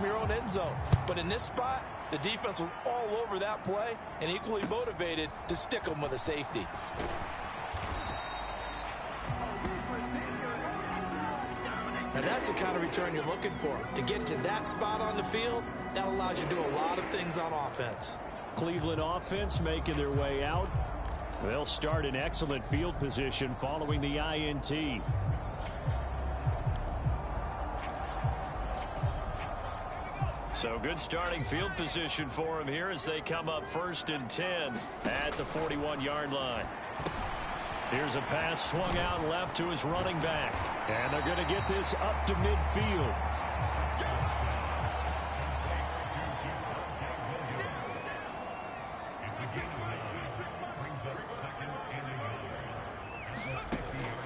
from your own end zone. But in this spot, the defense was all over that play and equally motivated to stick them with a safety. Now that's the kind of return you're looking for. To get to that spot on the field, that allows you to do a lot of things on offense. Cleveland offense making their way out. They'll start in excellent field position following the INT. So good starting field position for him here as they come up 1st and 10 at the 41-yard line. Here's a pass swung out left to his running back. And they're going to get this up to midfield.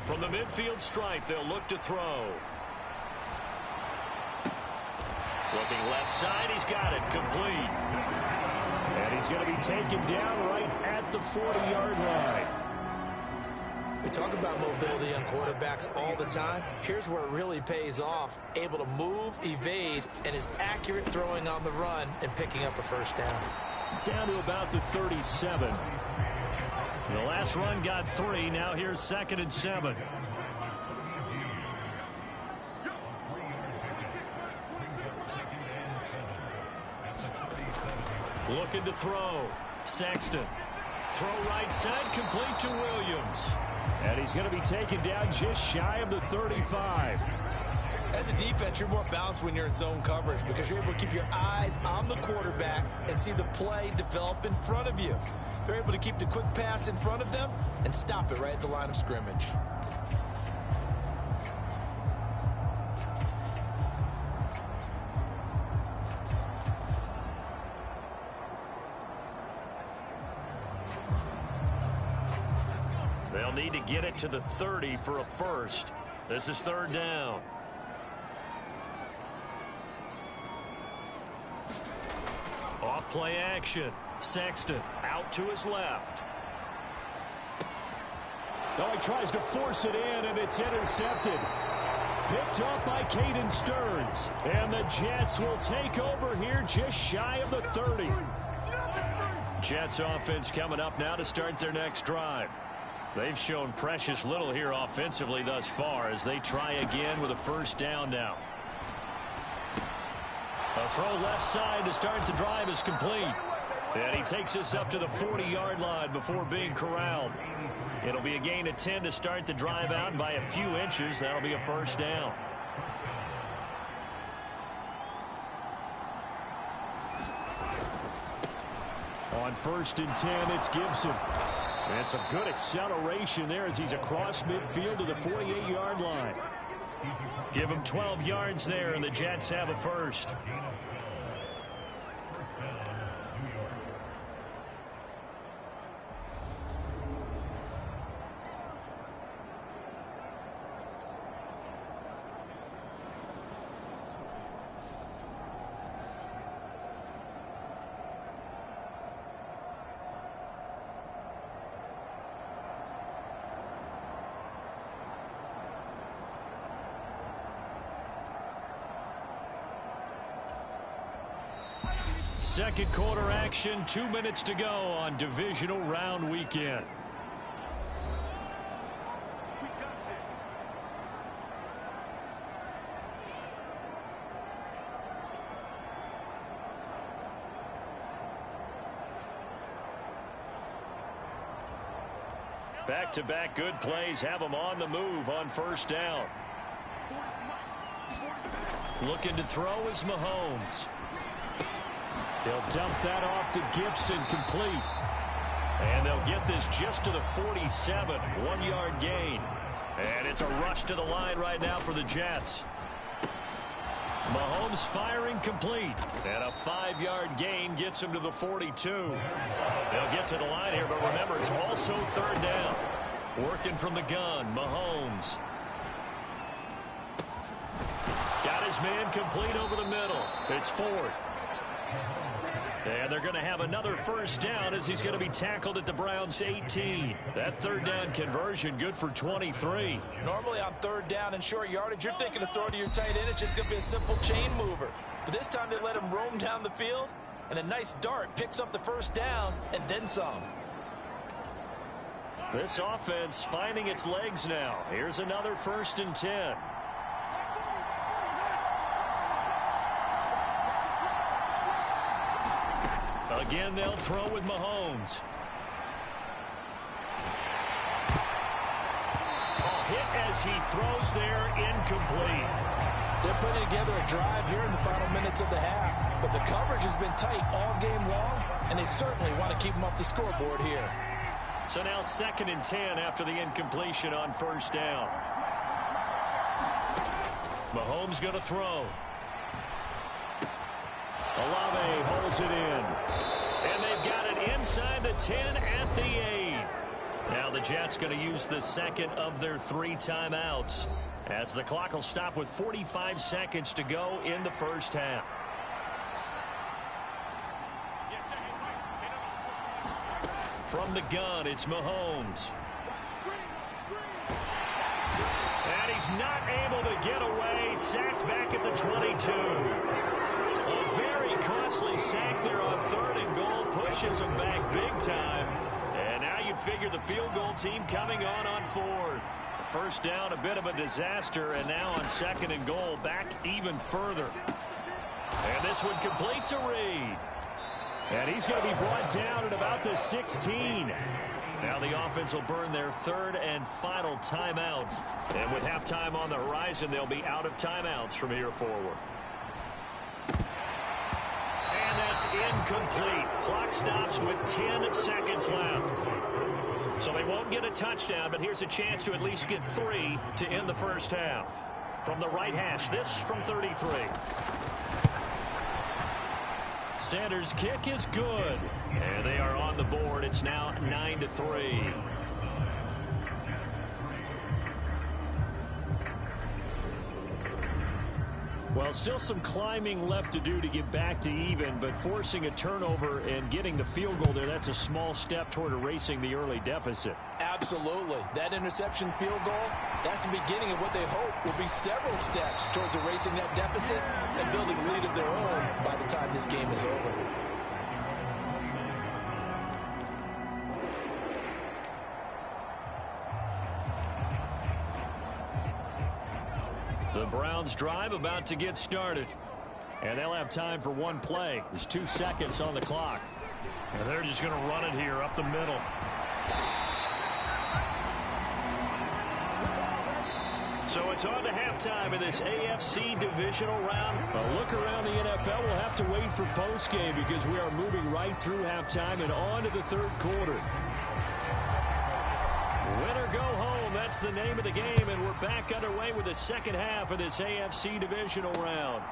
From the midfield stripe, they'll look to throw. Looking left side, he's got it, complete. And he's going to be taken down right at the 40-yard line. We talk about mobility on quarterbacks all the time. Here's where it really pays off. Able to move, evade, and is accurate throwing on the run and picking up a first down. Down to about the 37. The last run got 3. Now here's 2nd and 7. Looking to throw. Sexton. Throw right side, complete to Williams. And he's going to be taken down just shy of the 35. As a defense, you're more balanced when you're in zone coverage because you're able to keep your eyes on the quarterback and see the play develop in front of you. They're able to keep the quick pass in front of them and stop it right at the line of scrimmage. They'll need to get it to the 30 for a first. This is 3rd down. Off play action. Sexton out to his left. Oh, he tries to force it in, and it's intercepted. Picked up by Caden Stearns. And the Jets will take over here just shy of the 30. Jets offense coming up now to start their next drive. They've shown precious little here offensively thus far as they try again with a first down now. A throw left side to start the drive is complete. And he takes us up to the 40-yard line before being corralled. It'll be a gain of 10 to start the drive out, and by a few inches, that'll be a first down. On 1st and 10, it's Gibson. And some good acceleration there as he's across midfield to the 48-yard line. Give him 12 yards there, and the Jets have a first. Second quarter action, 2 minutes to go on divisional round weekend. Back-to-back good plays have them on the move on first down. Looking to throw is Mahomes. They'll dump that off to Gibson, complete. And they'll get this just to the 47, 1-yard gain. And it's a rush to the line right now for the Jets. Mahomes firing complete. And a 5-yard gain gets him to the 42. They'll get to the line here, but remember, it's also 3rd down. Working from the gun, Mahomes. Got his man complete over the middle. It's 4th. And they're going to have another first down as he's going to be tackled at the Browns' 18. That third down conversion good for 23. Normally on third down and short yardage, you're thinking of throwing to your tight end. It's just going to be a simple chain mover. But this time they let him roam down the field, and a nice dart picks up the first down and then some. This offense finding its legs now. Here's another 1st and 10. Again, they'll throw with Mahomes. A hit as he throws there, incomplete. They're putting together a drive here in the final minutes of the half. But the coverage has been tight all game long, and they certainly want to keep them off the scoreboard here. So now 2nd and 10 after the incompletion on first down. Mahomes going to throw. Olave holds it in. And they've got it inside the 10 at the 8. Now the Jets going to use the second of their 3 timeouts, as the clock will stop with 45 seconds to go in the first half. From the gun, it's Mahomes. And he's not able to get away. Sacked back at the 22. A very costly sack there on 3rd and goal. Pushes him back big time. And now you'd figure the field goal team coming on 4th. First down, a bit of a disaster. And now on 2nd and goal, back even further. And this one complete to Reed. And he's going to be brought down at about the 16. Now the offense will burn their 3rd and final timeout. And with halftime on the horizon, they'll be out of timeouts from here forward. And that's incomplete. Clock stops with 10 seconds left. So they won't get a touchdown, but here's a chance to at least get 3 to end the first half. From the right hash, this from 33. Sanders' kick is good. And they are on the board. It's now 9-3. Well, still some climbing left to do to get back to even, but forcing a turnover and getting the field goal there, that's a small step toward erasing the early deficit. Absolutely. That interception field goal, that's the beginning of what they hope will be several steps towards erasing that deficit and building a lead of their own by the time this game is over. The Browns drive about to get started. And they'll have time for one play. There's 2 seconds on the clock. And they're just going to run it here up the middle. So it's on to halftime in this AFC divisional round. A look around the NFL. We'll have to wait for postgame because we are moving right through halftime and on to the 3rd quarter. Win or go home, that's the name of the game, and we're back underway with the second half of this AFC divisional round.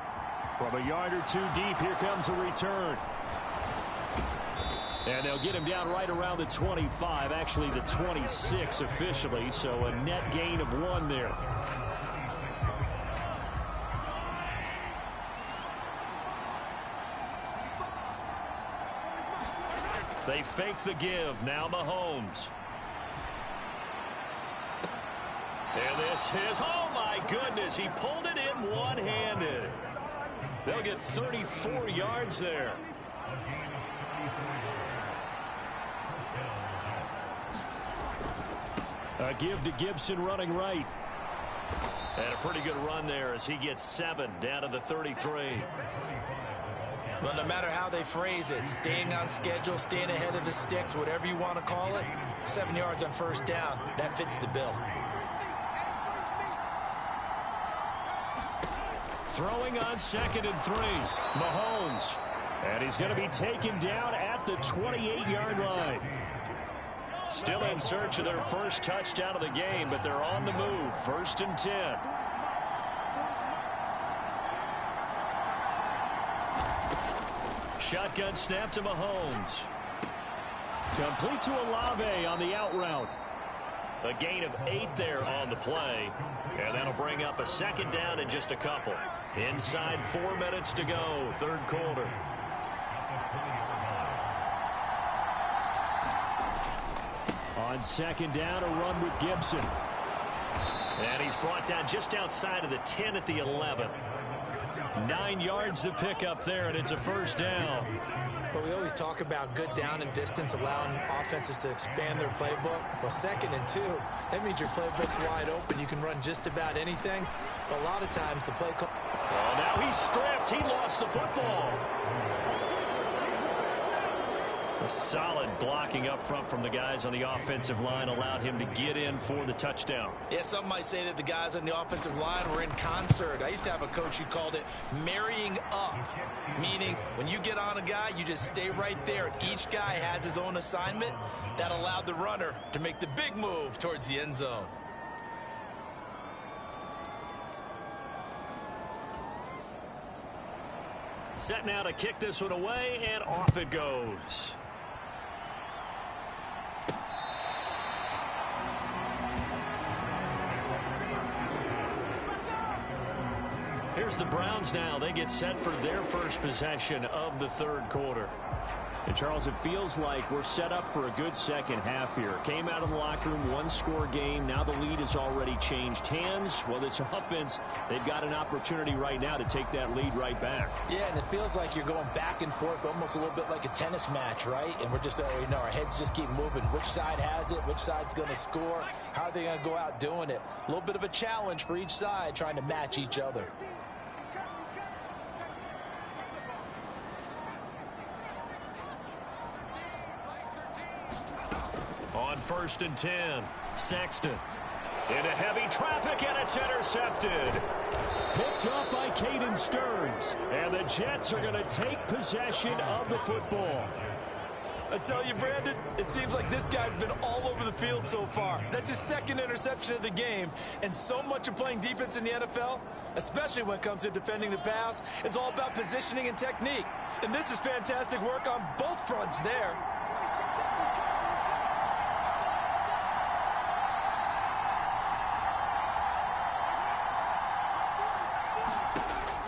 From a yard or 2 deep, here comes a return. And they'll get him down right around the 25, actually the 26 officially, so a net gain of 1 there. They fake the give, now Mahomes. And this is, oh my goodness, he pulled it in one-handed. They'll get 34 yards there. A give to Gibson running right. And a pretty good run there as he gets 7 down to the 33. Well, no matter how they phrase it, staying on schedule, staying ahead of the sticks, whatever you want to call it, 7 yards on first down, that fits the bill. Throwing on 2nd and 3. Mahomes. And he's going to be taken down at the 28-yard line. Still in search of their first touchdown of the game, but they're on the move. 1st and 10. Shotgun snap to Mahomes. Complete to Olave on the out route. A gain of 8 there on the play. And that'll bring up a 2nd down in just a couple. Inside 4 minutes to go, 3rd quarter. On second down, a run with Gibson. And he's brought down just outside of the 10 at the 11. 9 yards to pick up there, and it's a first down. But we always talk about good down and distance, allowing offenses to expand their playbook. Well, 2nd and 2, that means your playbook's wide open. You can run just about anything. But a lot of times the play call... Oh, now he's stripped. He lost the football. A solid blocking up front from the guys on the offensive line allowed him to get in for the touchdown. Yeah, some might say that the guys on the offensive line were in concert. I used to have a coach who called it marrying up, meaning when you get on a guy, you just stay right there. Each guy has his own assignment. That allowed the runner to make the big move towards the end zone. Set now to kick this one away, and off it goes. Here's the Browns now. They get set for their first possession of the third quarter. And, Charles, it feels like we're set up for a good second half here. Came out of the locker room, one-score game. Now the lead has already changed hands. Well, this offense, they've got an opportunity right now to take that lead right back. Yeah, and it feels like you're going back and forth, almost a little bit like a tennis match, right? And we're just, our heads just keep moving. Which side has it? Which side's going to score? How are they going to go out doing it? A little bit of a challenge for each side, trying to match each other. On 1st and 10, Sexton into heavy traffic, and it's intercepted. Picked up by Caden Stearns, and the Jets are going to take possession of the football. I tell you, Brandon, it seems like this guy's been all over the field so far. That's his 2nd interception of the game, and so much of playing defense in the NFL, especially when it comes to defending the pass, is all about positioning and technique. And this is fantastic work on both fronts there.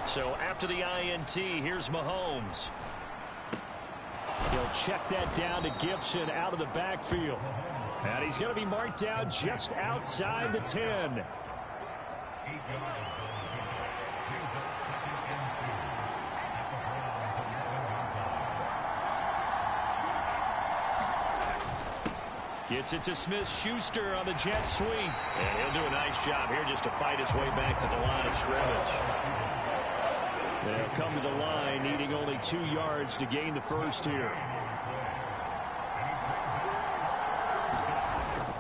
So after the INT, here's Mahomes. He'll check that down to Gibson out of the backfield. And he's going to be marked down just outside the 10. Gets it to Smith-Schuster on the jet sweep. And he'll do a nice job here just to fight his way back to the line of scrimmage. They'll come to the line, needing only 2 yards to gain the first here.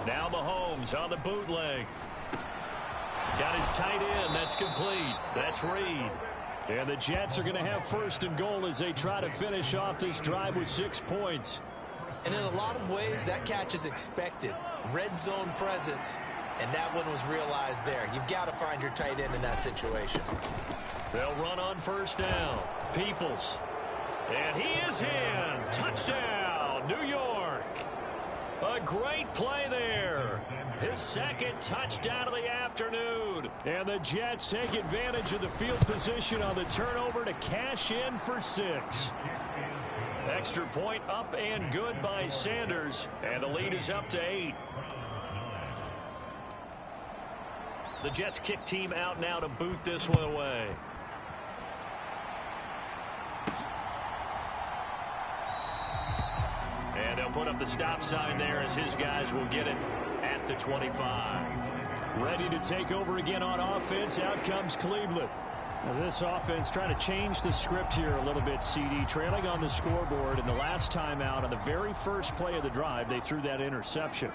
Now Mahomes on the bootleg. Got his tight end. That's complete. That's Reed. And the Jets are going to have 1st and goal as they try to finish off this drive with 6 points. And in a lot of ways, that catch is expected. Red zone presence. And that one was realized there. You've got to find your tight end in that situation. They'll run on 1st down. Peoples. And he is in. Touchdown, New York. A great play there. His 2nd touchdown of the afternoon. And the Jets take advantage of the field position on the turnover to cash in for 6. Extra point up and good by Sanders. And the lead is up to 8. The Jets kick team out now to boot this one away. And they'll put up the stop sign there as his guys will get it at the 25. Ready to take over again on offense. Out comes Cleveland. Now this offense trying to change the script here a little bit, CD. Trailing on the scoreboard, and the last time out on the very first play of the drive, they threw that interception.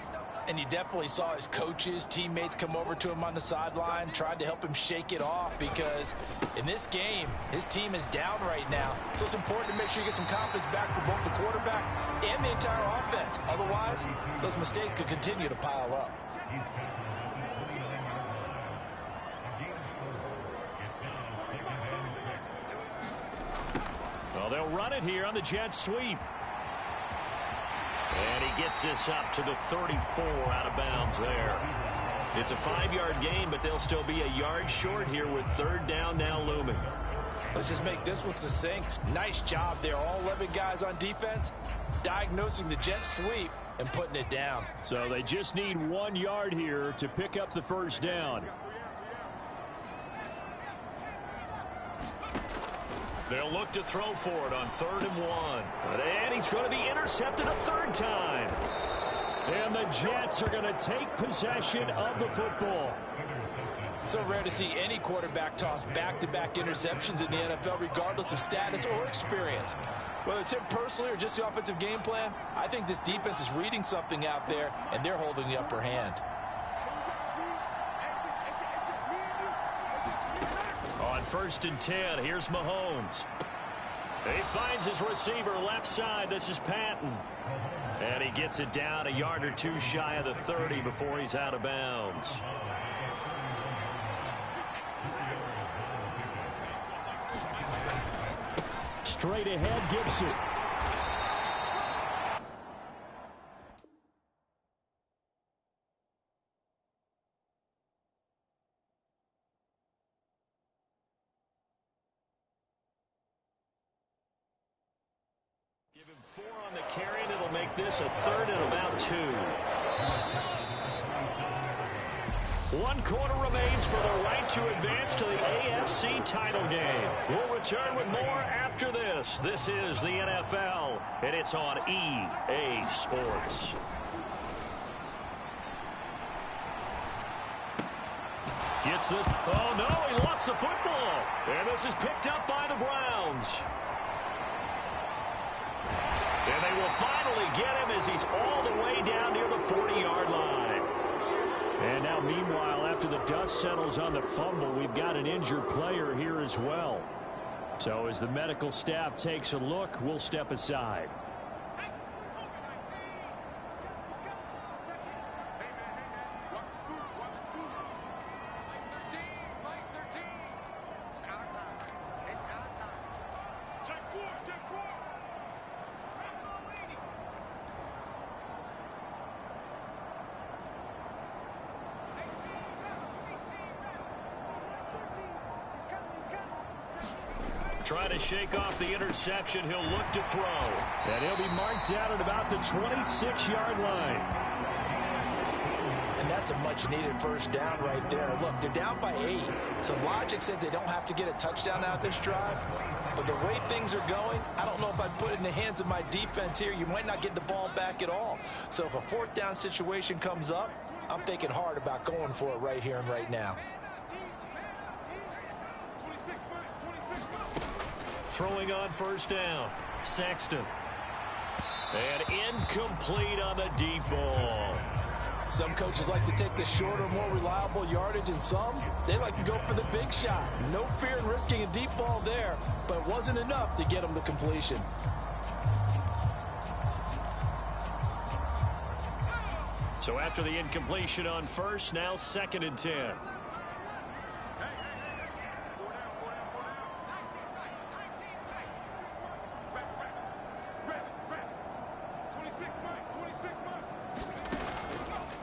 And you definitely saw his coaches, teammates come over to him on the sideline, tried to help him shake it off, because in this game, his team is down right now. So it's important to make sure you get some confidence back for both the quarterback and the entire offense. Otherwise, those mistakes could continue to pile up. Well, they'll run it here on the jet sweep. And he gets this up to the 34 out of bounds there. It's a 5-yard gain, but they'll still be a yard short here with 3rd down now looming. Let's just make this one succinct. Nice job there. All 11 guys on defense diagnosing the jet sweep and putting it down. So they just need 1 yard here to pick up the first down. They'll look to throw for it on 3rd and 1. And he's going to be intercepted a 3rd time. And the Jets are going to take possession of the football. So rare to see any quarterback toss back-to-back interceptions in the NFL, regardless of status or experience. Whether it's him personally or just the offensive game plan, I think this defense is reading something out there, and they're holding the upper hand. On 1st and 10, here's Mahomes. He finds his receiver left side. This is Patton. And he gets it down a yard or 2 shy of the 30 before he's out of bounds. Straight ahead, Gibson. Give him 4 on the carry, and it'll make this a 3rd and about 2. 1 quarter remains for the right to advance to the AFC title game. We'll return with more after this. This is the NFL, and it's on EA Sports. Gets this. Oh, no, he lost the football. And this is picked up by the Browns. And they will finally get him as he's all the way down near the 40-yard line. And now, meanwhile, after the dust settles on the fumble, we've got an injured player here as well. So as the medical staff takes a look, we'll step aside. Trying to shake off the interception. He'll look to throw. And he'll be marked down at about the 26-yard line. And that's a much-needed first down right there. Look, they're down by 8. So logic says they don't have to get a touchdown out of this drive. But the way things are going, I don't know if I'd put it in the hands of my defense here. You might not get the ball back at all. So if a 4th down situation comes up, I'm thinking hard about going for it right here and right now. Throwing on 1st down. Sexton. And incomplete on the deep ball. Some coaches like to take the shorter, more reliable yardage, and some, they like to go for the big shot. No fear in risking a deep ball there, but it wasn't enough to get them the completion. So after the incompletion on 1st, now 2nd and 10.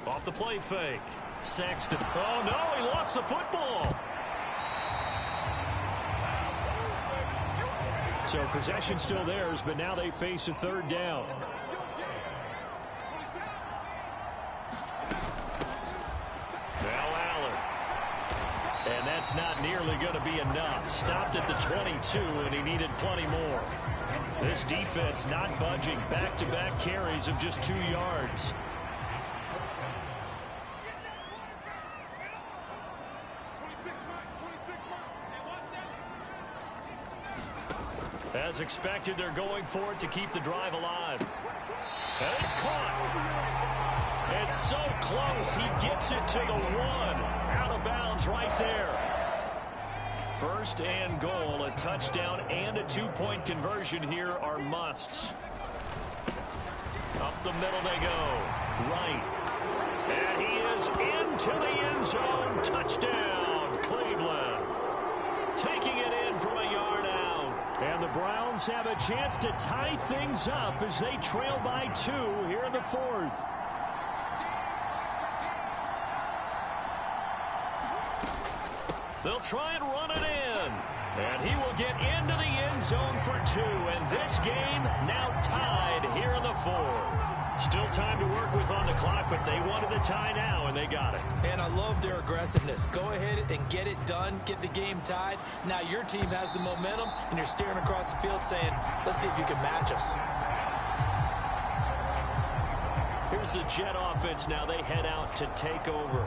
Off the play fake. Sexton. Oh, no, he lost the football. So possession still theirs, but now they face a 3rd down. Now Allen. And that's not nearly going to be enough. Stopped at the 22, and he needed plenty more. This defense not budging. Back-to-back carries of just 2 yards. As expected, they're going for it to keep the drive alive. And it's caught. It's so close. He gets it to the 1. Out of bounds right there. 1st and goal. A touchdown and a 2-point conversion here are musts. Up the middle they go. Right. And he is into the end zone. Touchdown, Cleveland. Taking it in from a yard out. And the Browns have a chance to tie things up as they trail by 2 here in the 4th. They'll try and run it in. And he will get into the end zone for 2. And this game now tied here in the 4th. Still time to work with on the clock, but they wanted the tie now, and they got it. And I love their aggressiveness. Go ahead and get it done, get the game tied. Now your team has the momentum, and you're staring across the field saying, let's see if you can match us. Here's the Jet offense now. They head out to take over.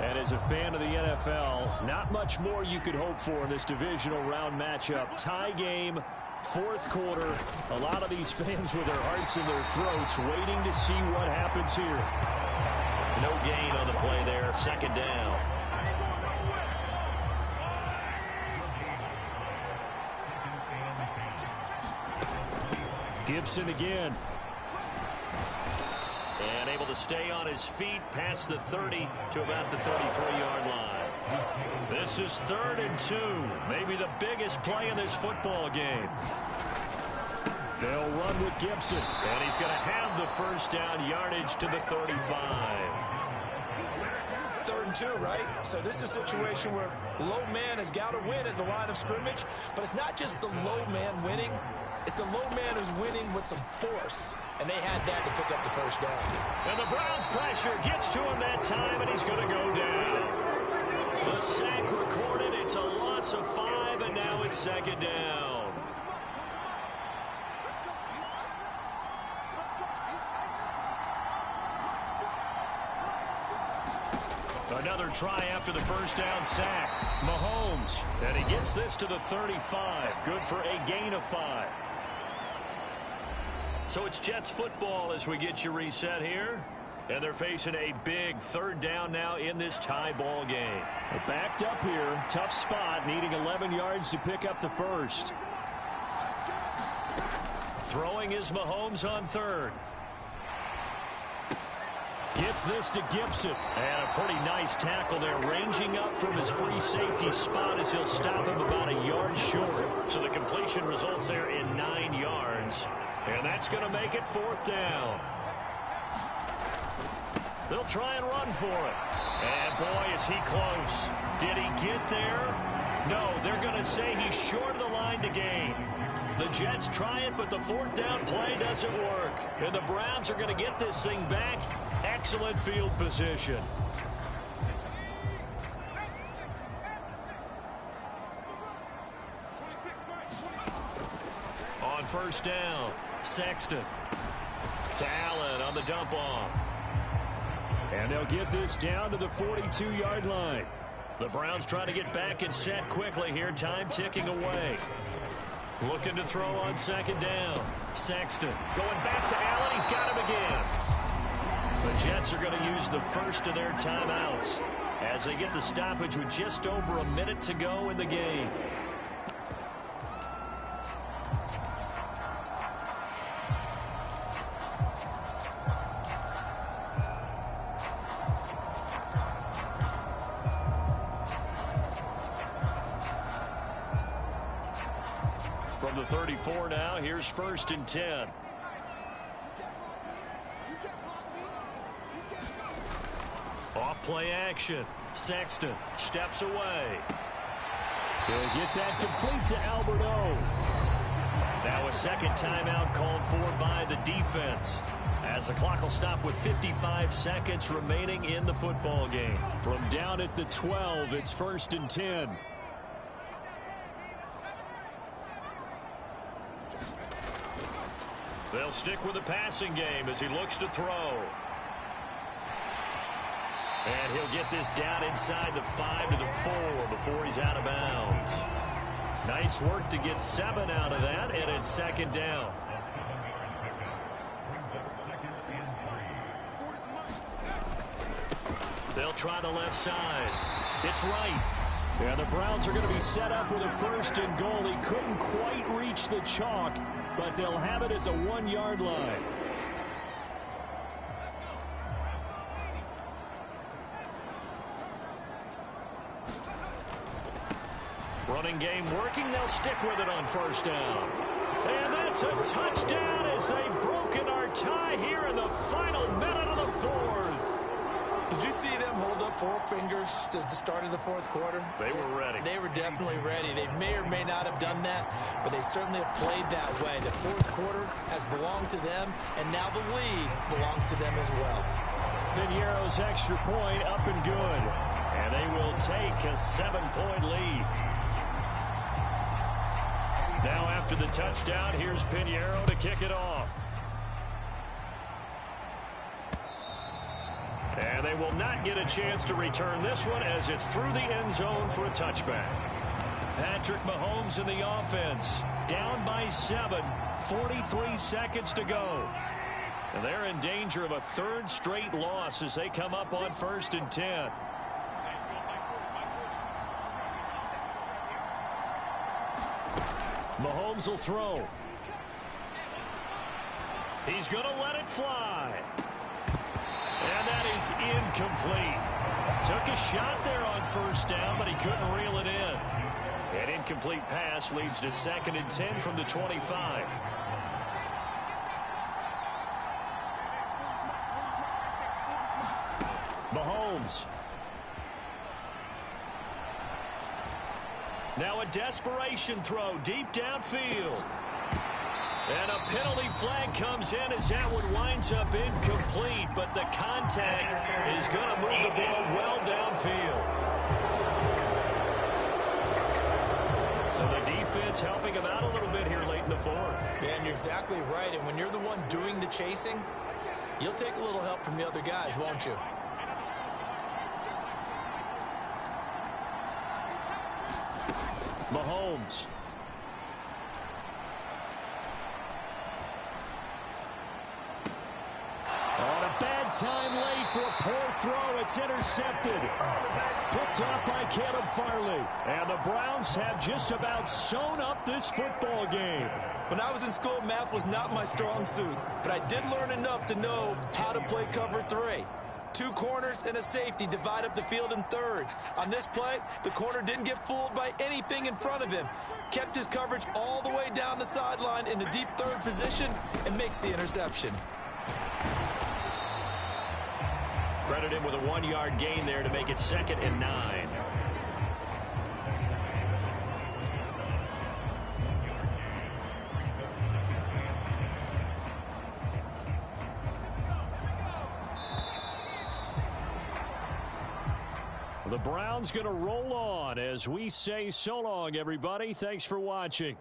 And as a fan of the NFL, not much more you could hope for in this divisional round matchup. Tie game, 4th quarter. A lot of these fans with their hearts in their throats waiting to see what happens here. No gain on the play there. 2nd down. Gibson again. And able to stay on his feet past the 30 to about the 33-yard line. This is 3rd and 2. Maybe the biggest play in this football game. They'll run with Gibson. And he's going to have the 1st down, yardage to the 35. 3rd and 2, right? So this is a situation where low man has got to win at the line of scrimmage. But it's not just the low man winning. It's the low man who's winning with some force. And they had that to pick up the 1st down. And the Browns pressure gets to him that time, and he's going to go down. The sack recorded. It's a loss of 5, and now it's 2nd down. Another try after the 1st down sack. Mahomes, and he gets this to the 35. Good for a gain of 5. So it's Jets football as we get you reset here. And they're facing a big 3rd down now in this tie ball game. Backed up here. Tough spot. Needing 11 yards to pick up the 1st. Throwing is Mahomes on 3rd. Gets this to Gibson. And a pretty nice tackle there. Ranging up from his free safety spot as he'll stop him about a yard short. So the completion results there in 9 yards. And that's going to make it 4th down. They'll try and run for it. And boy, is he close. Did he get there? No, they're going to say he's short of the line to gain. The Jets try it, but the 4th down play doesn't work. And the Browns are going to get this thing back. Excellent field position. On 1st down, Sexton to Allen on the dump off. And they'll get this down to the 42-yard line. The Browns trying to get back and set quickly here. Time ticking away. Looking to throw on 2nd down. Sexton going back to Allen. He's got him again. The Jets are going to use the 1st of their timeouts as they get the stoppage with just over a minute to go in the game. From the 34 now, here's 1st and 10. Off play action. Sexton steps away. He'll get that complete to Alberto. Now a 2nd timeout called for by the defense, as the clock will stop with 55 seconds remaining in the football game. From down at the 12, it's 1st and 10. They'll stick with the passing game as he looks to throw. And he'll get this down inside the 5 to the 4 before he's out of bounds. Nice work to get 7 out of that, and it's 2nd down. They'll try the left side. It's right. Yeah, the Browns are going to be set up with a 1st and goal. He couldn't quite reach the chalk, but they'll have it at the 1-yard line. Running game working. They'll stick with it on 1st down. And that's a touchdown as they've broken our tie here in the final minute of the 4th. Did you see them hold up 4 fingers at the start of the fourth quarter? They were ready. They were definitely ready. They may or may not have done that, but they certainly have played that way. The fourth quarter has belonged to them, and now the lead belongs to them as well. Piñeiro's extra point up and good. And they will take a 7-point lead. Now after the touchdown, here's Piñeiro to kick it off. And they will not get a chance to return this one as it's through the end zone for a touchback. Patrick Mahomes in the offense. Down by 7. 43 seconds to go. And they're in danger of a 3rd straight loss as they come up on 1st and 10. Mahomes will throw. He's going to let it fly. And that is incomplete. Took a shot there on 1st down, but he couldn't reel it in. An incomplete pass leads to 2nd and 10 from the 25. Mahomes. Now a desperation throw deep downfield. And a penalty flag comes in as that one winds up incomplete, but the contact is going to move the ball well downfield. So the defense helping him out a little bit here late in the fourth. Yeah, and you're exactly right. And when you're the one doing the chasing, you'll take a little help from the other guys, won't you? Mahomes. On a bad time late for a poor throw. It's intercepted. Picked up by Caleb Farley. And the Browns have just about sewn up this football game. When I was in school, math was not my strong suit, but I did learn enough to know how to play cover 3. 2 corners and a safety divide up the field in thirds. On this play, the corner didn't get fooled by anything in front of him. Kept his coverage all the way down the sideline in the deep 3rd position and makes the interception. Credit him with a 1-yard gain there to make it 2nd and 9. The Browns going to roll on as we say so long, everybody. Thanks for watching.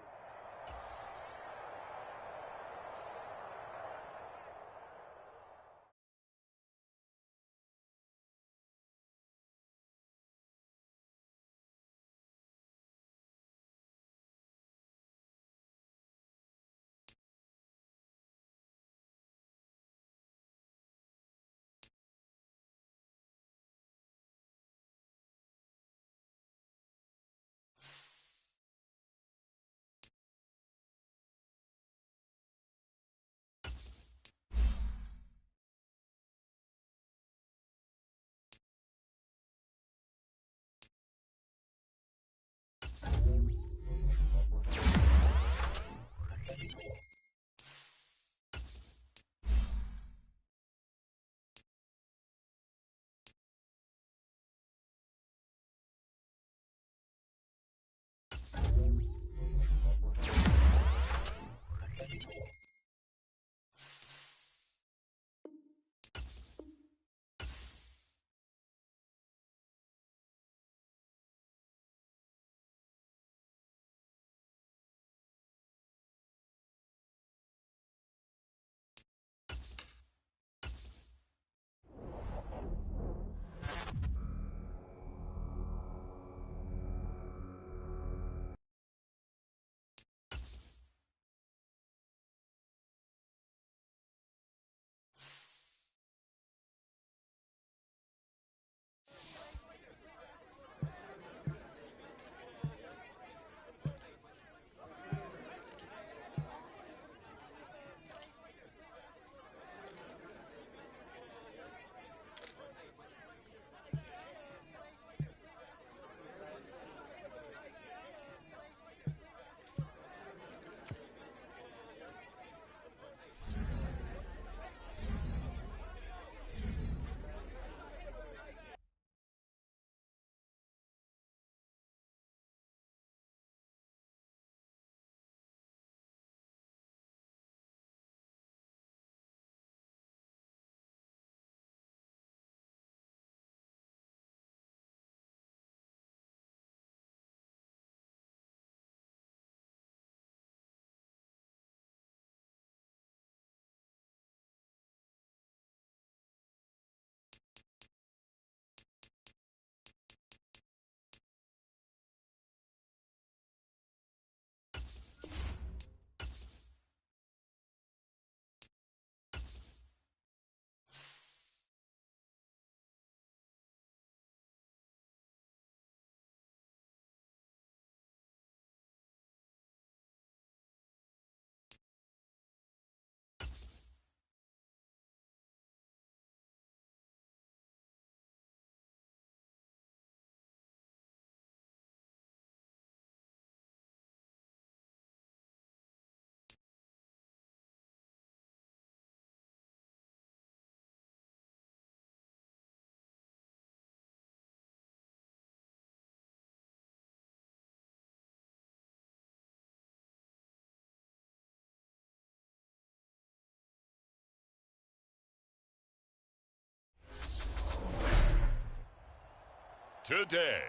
today.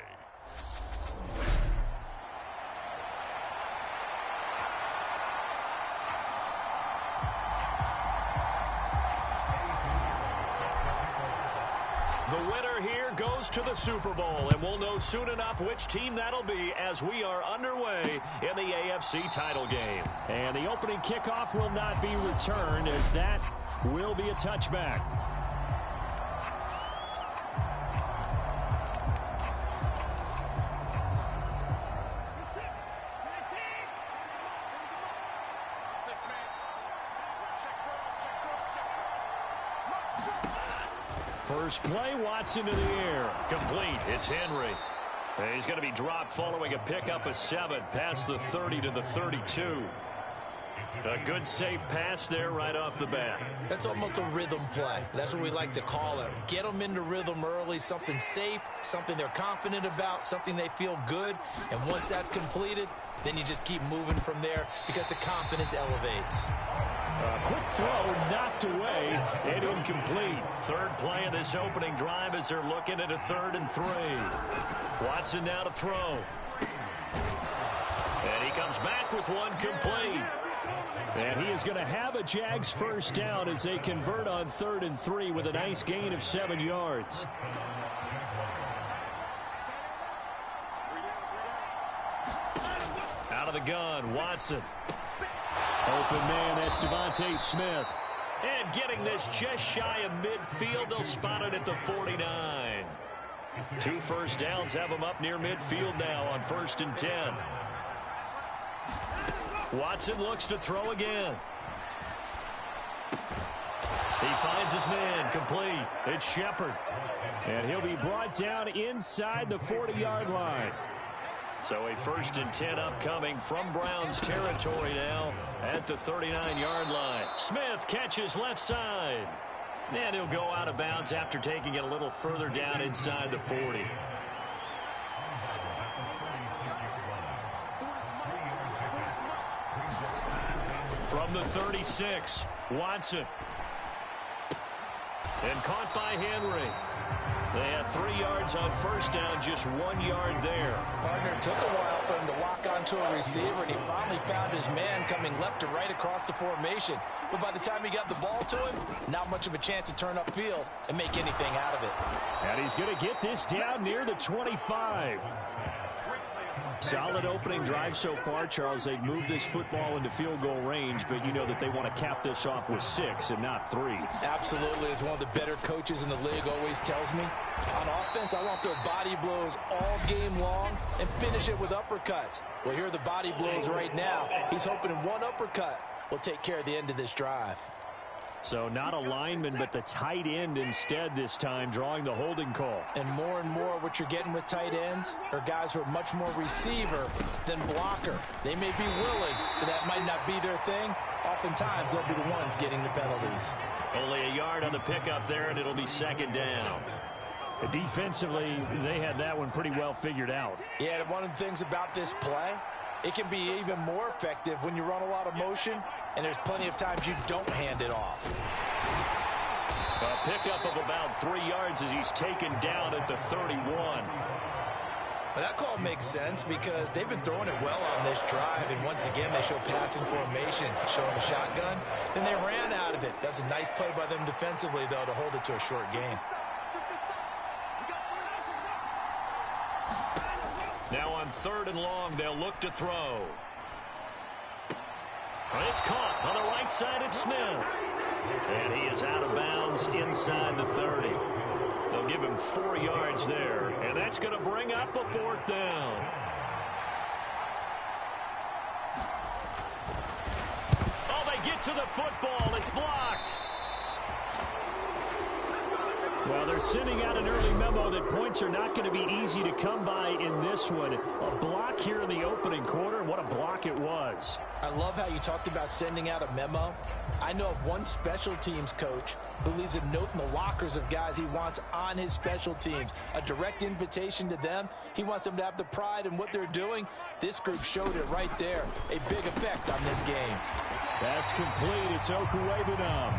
The winner here goes to the Super Bowl, and we'll know soon enough which team that'll be as we are underway in the AFC title game. And the opening kickoff will not be returned, as that will be a touchback. First play, Watson to the air. Complete. It's Henry. He's going to be dropped following a pickup of 7 past the 30 to the 32. A good safe pass there right off the bat. That's almost a rhythm play. That's what we like to call it. Get them into rhythm early, something safe, something they're confident about, something they feel good. And once that's completed, then you just keep moving from there because the confidence elevates. A quick throw knocked away and incomplete. Third play of this opening drive as they're looking at a 3rd and 3. Watson now to throw. And he comes back with one complete. And he is going to have a Jags first down as they convert on 3rd and 3 with a nice gain of 7 yards. Out of the gun, Watson. Open man, that's Devontae Smith. And getting this just shy of midfield, they'll spot it at the 49. 2 first downs have them up near midfield now on 1st and 10. Watson looks to throw again. He finds his man, complete. It's Shepard. And he'll be brought down inside the 40-yard line. So a 1st and 10 upcoming from Browns territory now at the 39-yard line. Smith catches left side. And he'll go out of bounds after taking it a little further down inside the 40. From the 36, Watson. And caught by Henry. They had 3 yards on first down, just 1 yard there. Partner, took a while for him to lock onto a receiver, and he finally found his man coming left to right across the formation. But by the time he got the ball to him, not much of a chance to turn upfield and make anything out of it. And he's going to get this down near the 25. Solid opening drive so far, Charles. They've moved this football into field goal range, but you know that they want to cap this off with 6 and not 3. Absolutely. As one of the better coaches in the league always tells me, on offense, I want their body blows all game long and finish it with uppercuts. Well, here are the body blows right now. He's hoping one uppercut will take care of the end of this drive. So not a lineman, but the tight end instead this time, drawing the holding call. And more what you're getting with tight ends are guys who are much more receiver than blocker. They may be willing, but that might not be their thing. Oftentimes, they'll be the ones getting the penalties. Only a yard on the pickup there, and it'll be 2nd down. Defensively, they had that one pretty well figured out. Yeah, one of the things about this play, it can be even more effective when you run a lot of motion, and there's plenty of times you don't hand it off. A pickup of about 3 yards as he's taken down at the 31. Well, that call makes sense because they've been throwing it well on this drive, and once again they show passing formation, showing a shotgun. Then they ran out of it. That's a nice play by them defensively, though, to hold it to a short gain. Now on 3rd and long, they'll look to throw. It's caught on the right side at Smith. And he is out of bounds inside the 30. They'll give him 4 yards there, and that's going to bring up a 4th down. Oh, they get to the football. It's blocked. Well, they're sending out an early memo that points are not going to be easy to come by in this one. A block here in the opening quarter. What a block it was. I love how you talked about sending out a memo. I know of one special teams coach who leaves a note in the lockers of guys he wants on his special teams. A direct invitation to them. He wants them to have the pride in what they're doing. This group showed it right there. A big effect on this game. That's complete. It's Okuwebunam.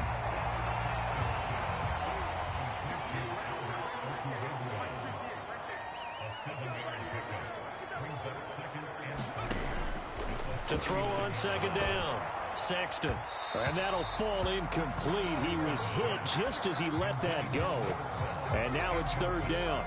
To throw on second down, Sexton. And that'll fall incomplete. He was hit just as he let that go. And now it's third down.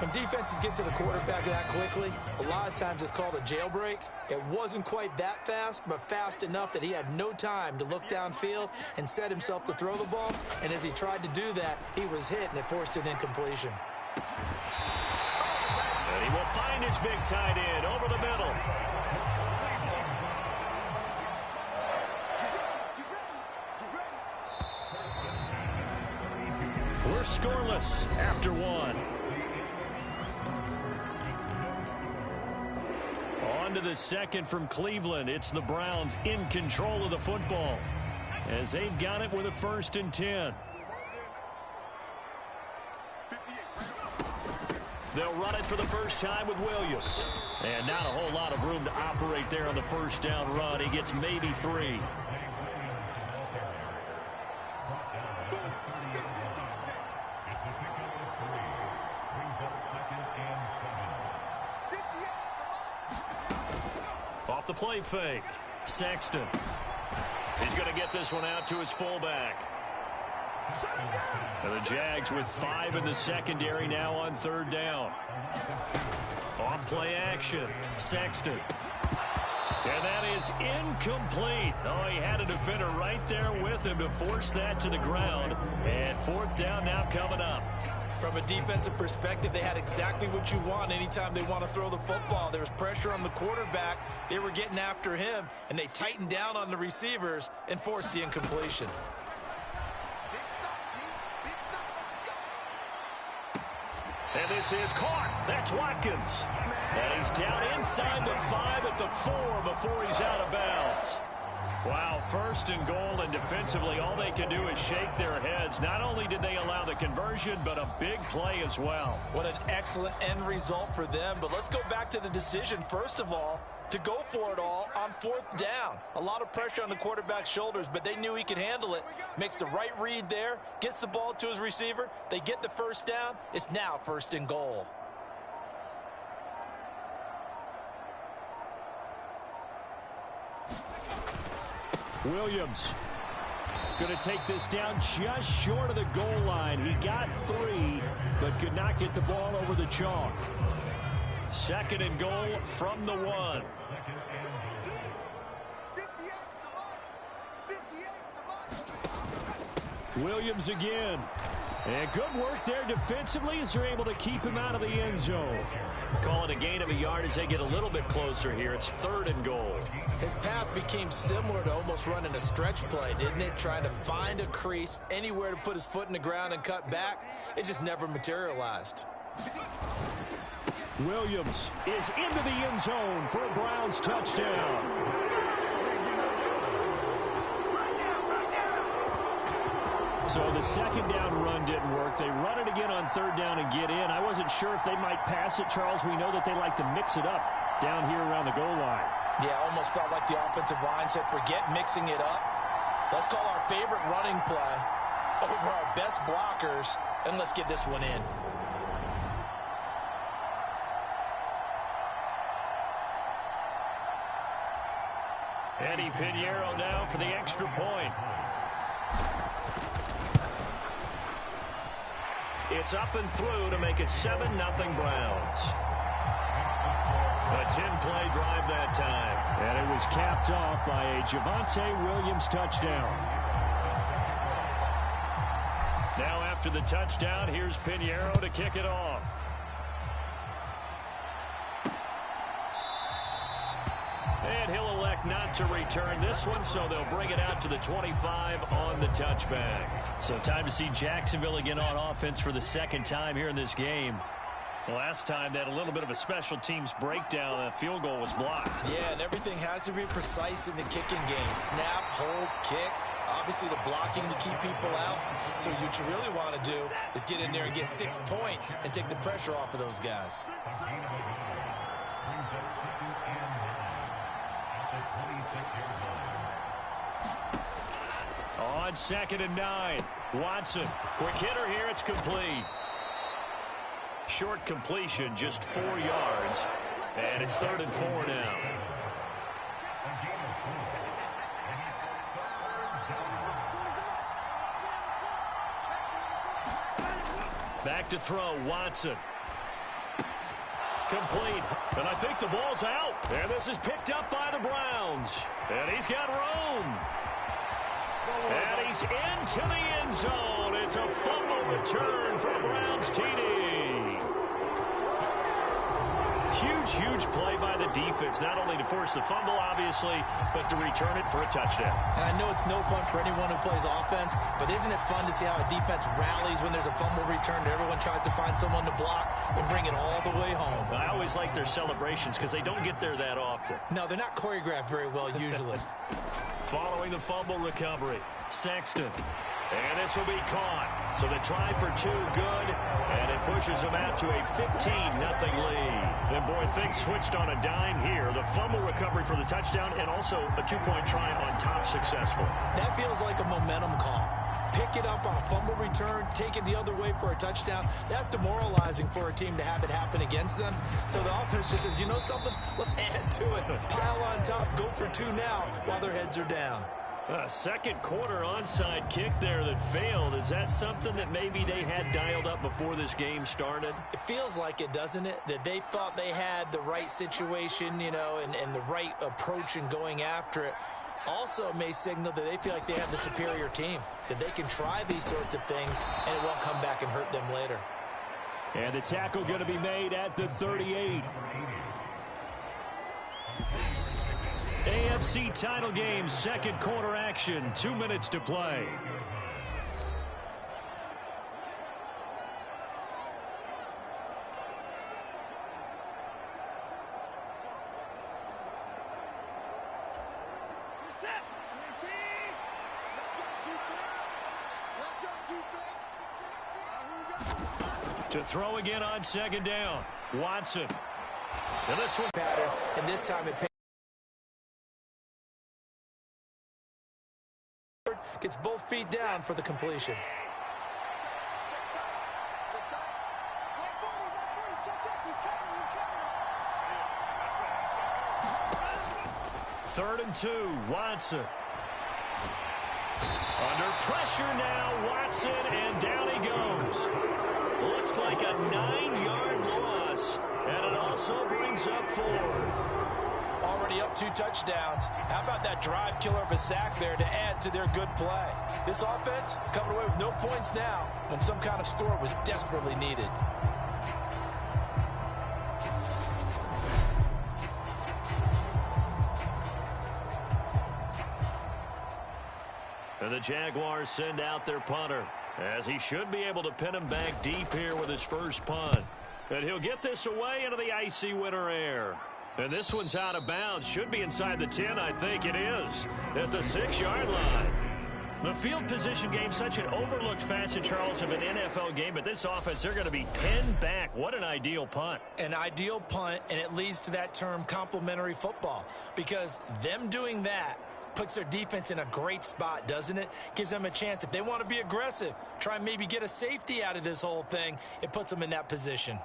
When defenses get to the quarterback that quickly, a lot of times it's called a jailbreak. It wasn't quite that fast, but fast enough that he had no time to look downfield and set himself to throw the ball. And as he tried to do that, he was hit, and it forced an incompletion. And he will find his big tight end over the middle. We're scoreless after one. On to the second from Cleveland. It's the Browns in control of the football as they've got it with a 1st and 10. They'll run it for the first time with Williams. And not a whole lot of room to operate there on the first down run. He gets maybe 3. Off the play fake, Sexton. He's going to get this one out to his fullback. And the Jags with 5 in the secondary now on 3rd down. Off play action, Sexton. And that is incomplete. Oh, he had a defender right there with him to force that to the ground. And 4th down now coming up. From a defensive perspective, they had exactly what you want anytime they want to throw the football. There was pressure on the quarterback. They were getting after him, and they tightened down on the receivers and forced the incompletion. And this is caught. That's Watkins. And he's down inside the 5 at the 4 before he's out of bounds. Wow, 1st and goal, and defensively all they can do is shake their heads. Not only did they allow the conversion, but a big play as well. What an excellent end result for them. But let's go back to the decision, first of all, to go for it all on 4th down. A lot of pressure on the quarterback's shoulders, but they knew he could handle it. Makes the right read there, gets the ball to his receiver. They get the 1st down. It's now 1st and goal. Williams going to take this down just short of the goal line. He got 3, but could not get the ball over the chalk. 2nd and goal from the 1. Williams again. And good work there defensively as they're able to keep him out of the end zone. Call it a gain of a yard as they get a little bit closer here. It's 3rd and goal. His path became similar to almost running a stretch play, didn't it? Trying to find a crease, anywhere to put his foot in the ground and cut back. It just never materialized. Williams is into the end zone for a Browns touchdown. So the 2nd down run didn't work. They run it again on 3rd down and get in. I wasn't sure if they might pass it, Charles. We know that they like to mix it up down here around the goal line. Yeah, almost felt like the offensive line said, forget mixing it up. Let's call our favorite running play over our best blockers, and let's get this one in. Eddie Pinheiro now for the extra point. It's up and through to make it 7-0 Browns. A 10-play drive that time. And it was capped off by a Javonte Williams touchdown. Now after the touchdown, here's Pinheiro to kick it off. And he'll elect not to return this one, so they'll bring it out to the 25 on the touchback. So time to see Jacksonville again on offense for the 2nd time here in this game. Last time they had a little bit of a special teams breakdown. A field goal was blocked. Yeah, and everything has to be precise in the kicking game. Snap, hold, kick. Obviously the blocking to keep people out. So what you really want to do is get in there and get 6 points and take the pressure off of those guys. On 2nd and 9, Watson. Quick hitter here, it's complete. Short completion, just 4 yards. And it's 3rd and 4 now. Back to throw, Watson. Complete. And I think the ball's out. And this is picked up by the Browns. And he's got room. And he's into the end zone. It's a fumble return for a Browns TD. Huge play by the defense, not only to force the fumble, obviously, but to return it for a touchdown. And I know it's no fun for anyone who plays offense, but isn't it fun to see how a defense rallies when there's a fumble return and everyone tries to find someone to block and bring it all the way home? I always like their celebrations because they don't get there that often. No, they're not choreographed very well usually. Following the fumble recovery, Sexton. And this will be caught. So the try for two, good. And it pushes them out to a 15-0 lead. And boy, things switched on a dime here. The fumble recovery for the touchdown and also a two-point try on top successful. That feels like a momentum call. Pick it up on a fumble return, take it the other way for a touchdown. That's demoralizing for a team to have it happen against them. So the offense just says, you know something? Let's add to it. Pile on top, go for two now while their heads are down. A second quarter onside kick there that failed. Is that something that maybe they had dialed up before this game started? It feels like it, doesn't it? That they thought they had the right situation, you know, and the right approach in going after it. Also may signal that they feel like they have the superior team, that they can try these sorts of things and it won't come back and hurt them later. And the tackle going to be made at the 38. AFC title game, second quarter action, 2 minutes to play. To throw again on second down, Watson. And this one patterns, and this time it gets both feet down for the completion. Third and 2, Watson. Under pressure now, Watson, and down he goes. Looks like a 9-yard loss, and it also brings up 4. Already up 2 touchdowns. How about that drive killer of a sack there to add to their good play? This offense coming away with no points now when some kind of score was desperately needed. And the Jaguars send out their punter, as he should be able to pin him back deep here with his first punt. And he'll get this away into the icy winter air. And this one's out of bounds. Should be inside the 10, I think it is, at the 6-yard line. The field position game, such an overlooked facet, Charles, of an NFL game, but this offense, they're going to be pinned back. What an ideal punt. An ideal punt, and it leads to that term complementary football, because them doing that puts their defense in a great spot, doesn't it? Gives them a chance. If they want to be aggressive, try and maybe get a safety out of this whole thing, it puts them in that position.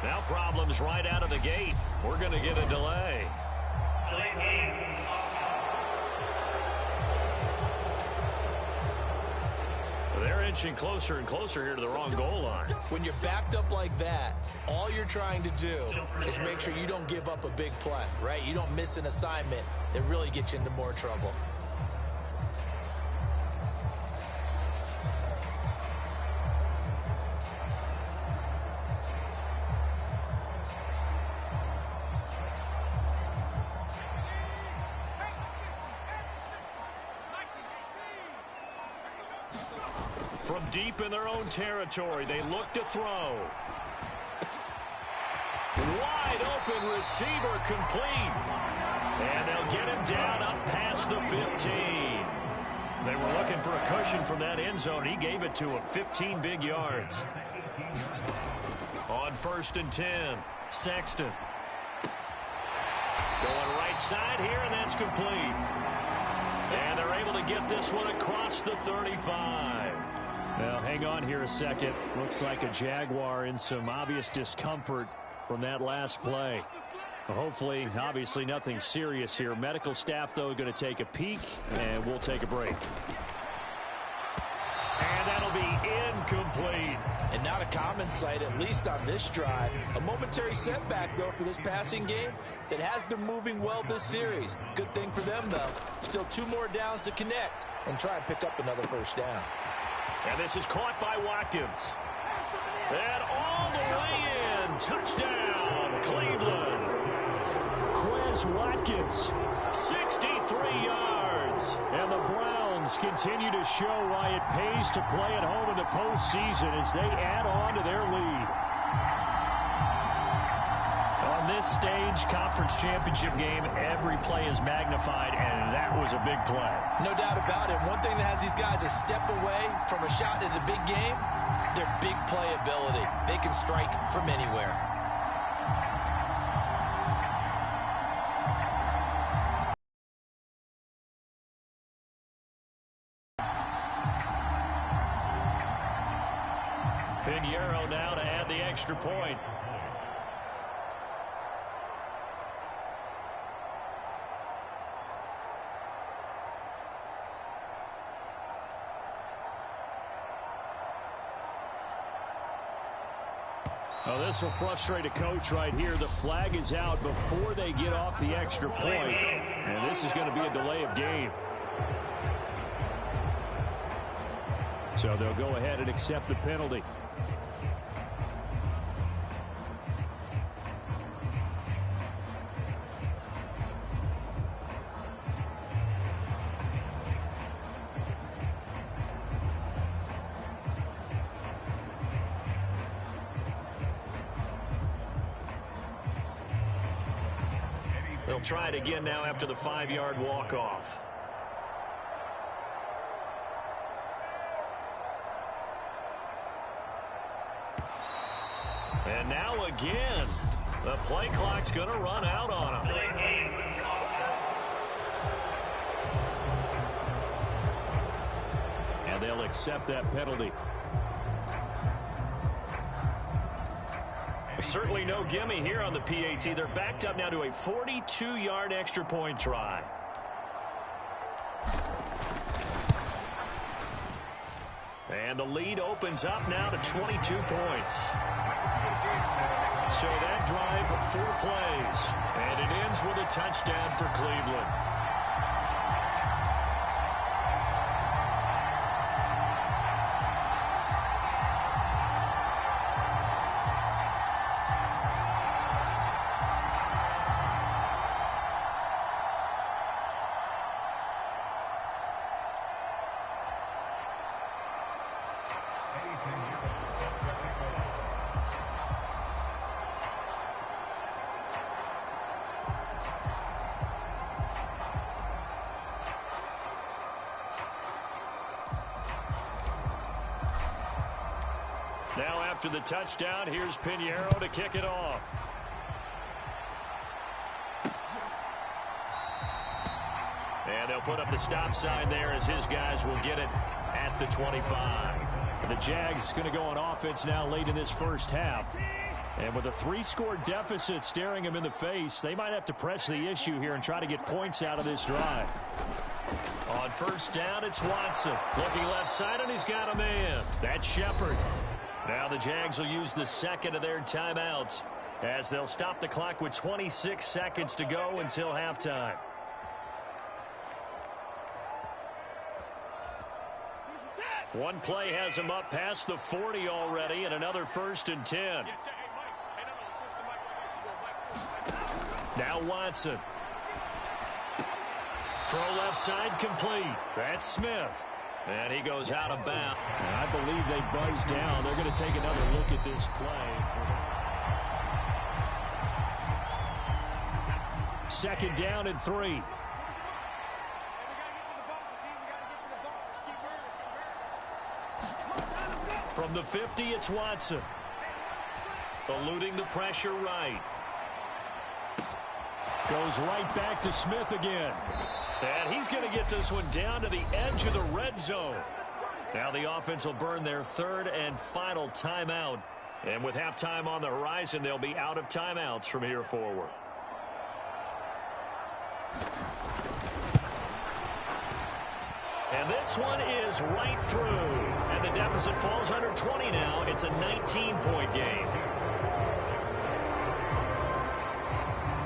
Now problems right out of the gate. We're going to get a delay. They're inching closer and closer here to the wrong goal line. When you're backed up like that, all you're trying to do is make sure you don't give up a big play, right? You don't miss an assignment that really gets you into more trouble. From deep in their own territory, they look to throw. Wide open receiver complete. And they'll get him down up past the 15. They were looking for a cushion from that end zone. He gave it to him, 15 big yards. On 1st and 10, Sexton. Going right side here, and that's complete. And they're able to get this one across the 35. Now, hang on here a second. Looks like a Jaguar in some obvious discomfort from that last play. Hopefully, obviously, nothing serious here. Medical staff, though, going to take a peek, and we'll take a break. And that'll be incomplete. And not a common sight, at least on this drive. A momentary setback, though, for this passing game that has been moving well this series. Good thing for them, though. Still 2 more downs to connect and try and pick up another first down. And this is caught by Watkins. And all the way in. Touchdown, Cleveland. Quez Watkins, 63 yards. And the Browns continue to show why it pays to play at home in the postseason as they add on to their lead. On this stage, conference championship game, every play is magnified, and that was a big play. No doubt about it. One thing that has these guys a step away from a shot at a big game, their big play ability. They can strike from anywhere. Pinheiro now to add the extra point. Oh, this will frustrate a coach right here. The flag is out before they get off the extra point, and this is going to be a delay of game. So they'll go ahead and accept the penalty. They'll try it again now after the 5-yard walk-off. And now again, the play clock's going to run out on them. And they'll accept that penalty. Certainly no gimme here on the PAT. They're backed up now to a 42-yard extra point try. And the lead opens up now to 22 points. So that drive, 4 plays. And it ends with a touchdown for Cleveland. Now after the touchdown, here's Pinheiro to kick it off. And they'll put up the stop sign there as his guys will get it at the 25. The Jags going to go on offense now late in this first half. And with a 3-score deficit staring them in the face, they might have to press the issue here and try to get points out of this drive. On first down, it's Watson. Looking left side, and he's got a man. That's Shepard. Now the Jags will use the second of their timeouts as they'll stop the clock with 26 seconds to go until halftime. One play has him up past the 40 already, and another 1st and 10. Now Watson. Throw left side complete. That's Smith. And he goes out of bounds. And I believe they buzzed down. They're going to take another look at this play. 2nd down and 3. From the 50, it's Watson. Eluding the pressure right. Goes right back to Smith again. And he's going to get this one down to the edge of the red zone. Now the offense will burn their third and final timeout. And with halftime on the horizon, they'll be out of timeouts from here forward. And this one is right through. And the deficit falls under 20 now. It's a 19-point game.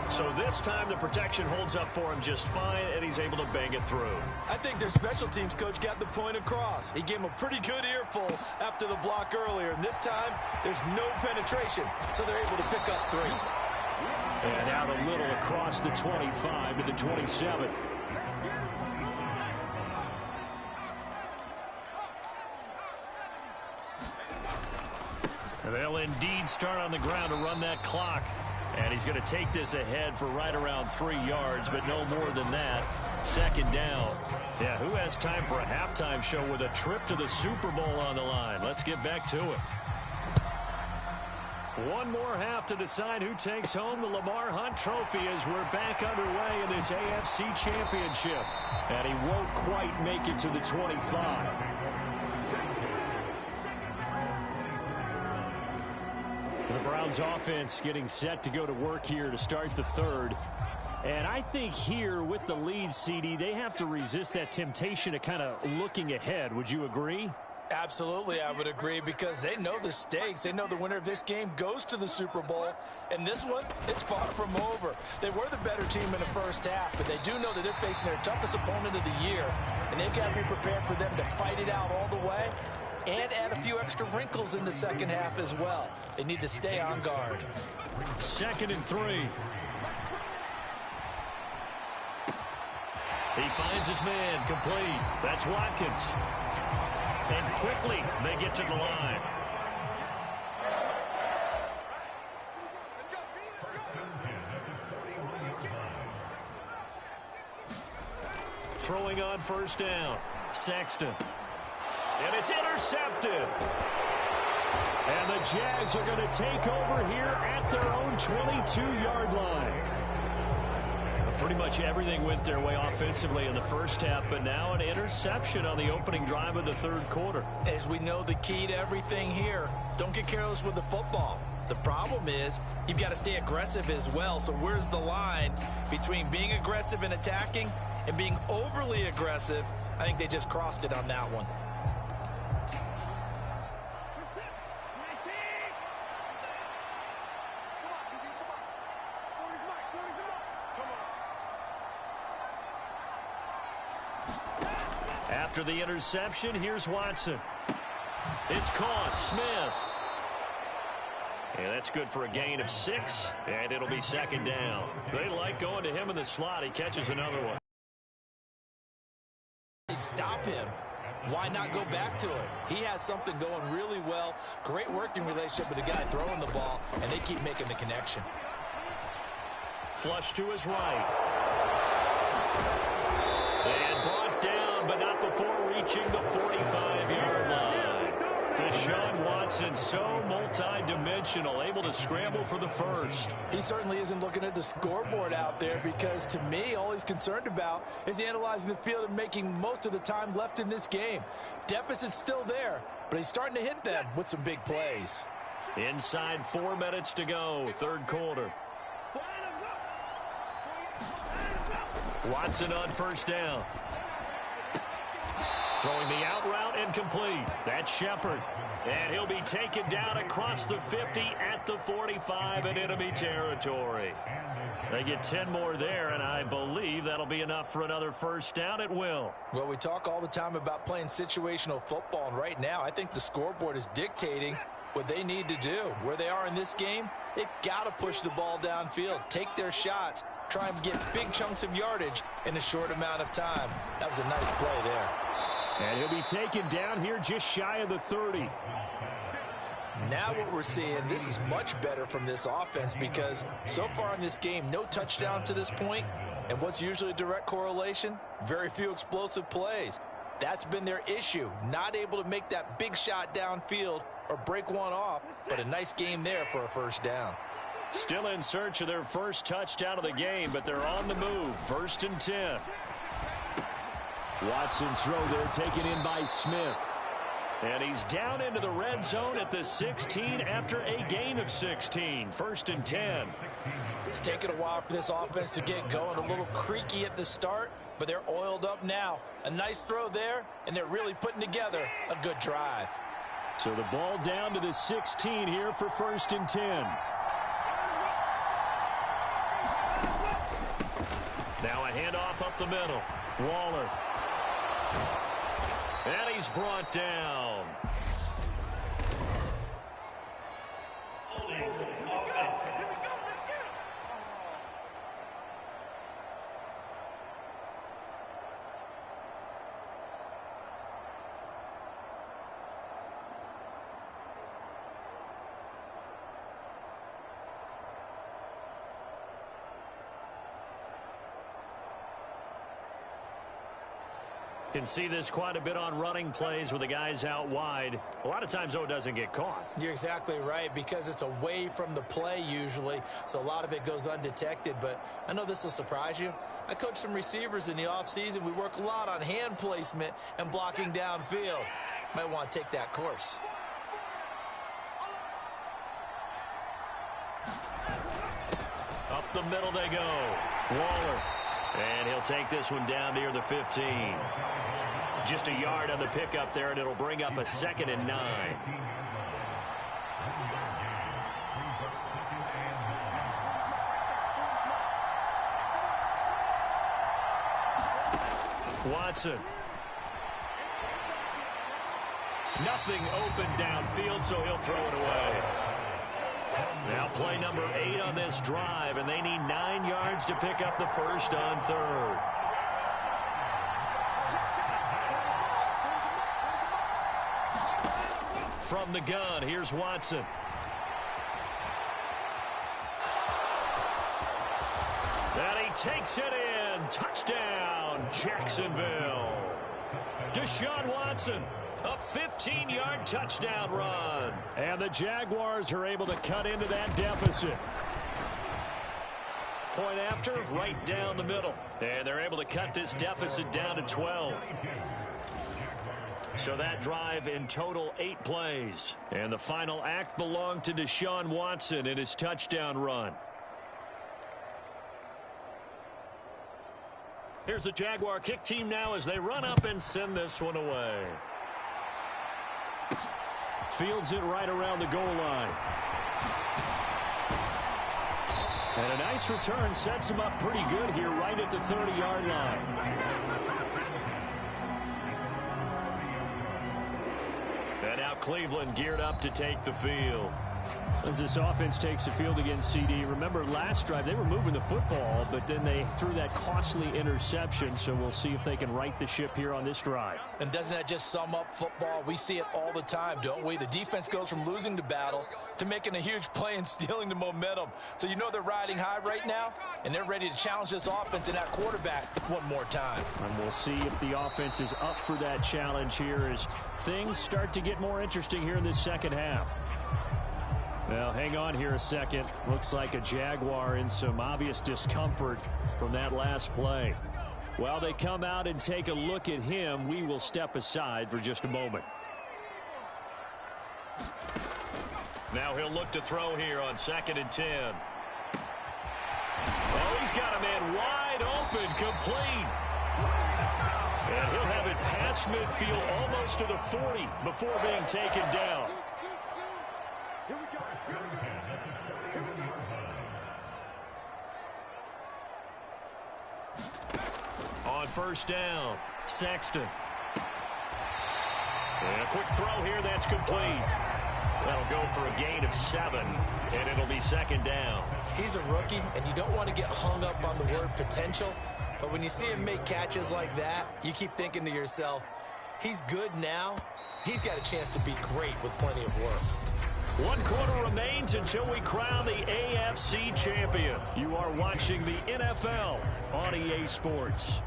So this time the protection holds up for him just fine, and he's able to bang it through. I think their special teams coach got the point across. He gave him a pretty good earful after the block earlier, and this time there's no penetration, so they're able to pick up 3. And out a little across the 25 to the 27. And they'll indeed start on the ground to run that clock. And he's going to take this ahead for right around 3 yards, but no more than that. Second down. Yeah, who has time for a halftime show with a trip to the Super Bowl on the line? Let's get back to it. One more half to decide who takes home the Lamar Hunt Trophy as we're back underway in this AFC Championship. And he won't quite make it to the 25. The Browns offense getting set to go to work here to start the third. And I think here with the lead, CD, they have to resist that temptation of kind of looking ahead. Would you agree? Absolutely, I would agree, because they know the stakes. They know the winner of this game goes to the Super Bowl. And this one, it's far from over. They were the better team in the first half, but they do know that they're facing their toughest opponent of the year. And they've got to be prepared for them to fight it out all the way and add a few extra wrinkles in the second half as well. They need to stay on guard. 2nd and 3. He finds his man complete. That's Watkins. And quickly they get to the line. Throwing on first down. Sexton. And it's intercepted. And the Jags are going to take over here at their own 22-yard line. Pretty much everything went their way offensively in the first half, but now an interception on the opening drive of the third quarter. As we know, the key to everything here, don't get careless with the football. The problem is you've got to stay aggressive as well. So where's the line between being aggressive and attacking and being overly aggressive? I think they just crossed it on that one. After the interception, here's Watson. It's caught. Smith. And that's good for a gain of 6, and it'll be second down. They like going to him in the slot. He catches another one. Stop him. Why not go back to it? He has something going really well. Great working relationship with the guy throwing the ball, and they keep making the connection. Flush to his right. And brought down, but not before reaching the 45-yard line. Deshaun Watson, so multi-dimensional, able to scramble for the first. He certainly isn't looking at the scoreboard out there, because to me, all he's concerned about is analyzing the field and making most of the time left in this game. Deficit's still there, but he's starting to hit them with some big plays. Inside 4 minutes to go, third quarter. Watson on first down. Throwing the out route incomplete. That's Shepard. And he'll be taken down across the 50 at the 45 in enemy territory. They get 10 more there, and I believe that'll be enough for another first down. It will. Well, we talk all the time about playing situational football, and right now I think the scoreboard is dictating what they need to do. Where they are in this game, they've got to push the ball downfield, take their shots, try and get big chunks of yardage in a short amount of time. That was a nice play there. And he'll be taken down here just shy of the 30. Now what we're seeing, this is much better from this offense, because so far in this game, no touchdowns to this point. And what's usually a direct correlation? Very few explosive plays. That's been their issue, not able to make that big shot downfield or break one off, but a nice game there for a first down. Still in search of their first touchdown of the game, but they're on the move. 1st and 10. Watson's throw there taken in by Smith. And he's down into the red zone at the 16 after a gain of 16. 1st and 10. It's taken a while for this offense to get going. A little creaky at the start, but they're oiled up now. A nice throw there, and they're really putting together a good drive. So the ball down to the 16 here for 1st and 10. Now a handoff up the middle. Waller. And he's brought down. Can see this quite a bit on running plays with the guys out wide. A lot of times, though, it doesn't get caught. You're exactly right, because it's away from the play usually, so a lot of it goes undetected. But I know this will surprise you. I coach some receivers in the offseason. We work a lot on hand placement and blocking downfield. Might want to take that course. Up the middle they go. Waller. And he'll take this one down near the 15. Just a yard on the pickup there, and it'll bring up a 2nd and 9. Watson. Nothing open downfield, so he'll throw it away. Now play number 8 on this drive, and they need 9 yards to pick up the first on 3rd. From the gun, here's Watson. And he takes it in. Touchdown, Jacksonville. Deshaun Watson. A 15-yard touchdown run. And the Jaguars are able to cut into that deficit. Point after, right down the middle. And they're able to cut this deficit down to 12. So that drive in total 8 plays. And the final act belonged to Deshaun Watson in his touchdown run. Here's the Jaguar kick team now as they run up and send this one away. Fields it right around the goal line. And a nice return sets him up pretty good here right at the 30-yard line. And now Cleveland geared up to take the field. As this offense takes the field against CD, remember last drive they were moving the football, but then they threw that costly interception, so we'll see if they can right the ship here on this drive. And doesn't that just sum up football? We see it all the time, don't we? The defense goes from losing the battle to making a huge play and stealing the momentum. So you know they're riding high right now, and they're ready to challenge this offense and that quarterback one more time. And we'll see if the offense is up for that challenge here as things start to get more interesting here in this second half. Now, hang on here a second. Looks like a Jaguar in some obvious discomfort from that last play. While they come out and take a look at him, we will step aside for just a moment. Now he'll look to throw here on 2nd and 10. Oh, he's got a man wide open, complete. And he'll have it past midfield almost to the 40 before being taken down. On 1st down, Sexton. And a quick throw here, that's complete. That'll go for a gain of 7, and it'll be 2nd down. He's a rookie, and you don't want to get hung up on the word potential, but when you see him make catches like that, you keep thinking to yourself, he's good now. He's got a chance to be great with plenty of work. 1 quarter remains until we crown the AFC champion. You are watching the NFL on EA Sports.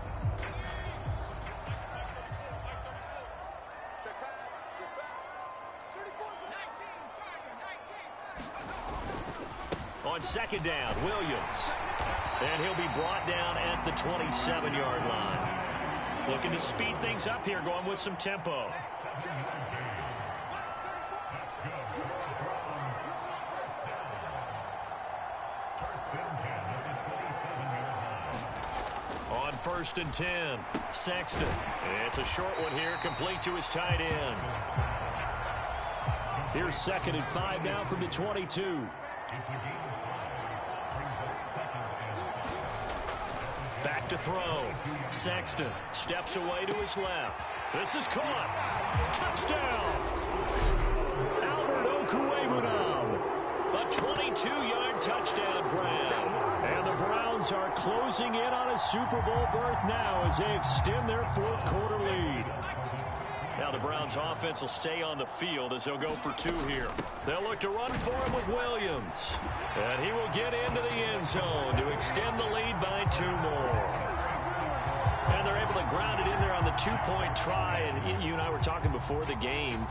On 2nd down, Williams. And he'll be brought down at the 27-yard line. Looking to speed things up here, going with some tempo. On 1st and 10, Sexton. It's a short one here, complete to his tight end. Here's 2nd and 5 now from the 22. Back to throw. Sexton steps away to his left. This is caught. Touchdown. Albert Okwuegbunam. A 22-yard touchdown grab. And the Browns are closing in on a Super Bowl berth now as they extend their 4th quarter lead. Now the Browns offense will stay on the field as they'll go for 2 here. They'll look to run for him with Williams. And he will get into the end zone to extend the lead by 2 more. And they're able to ground it in there on the 2-point try. And you and I were talking before the game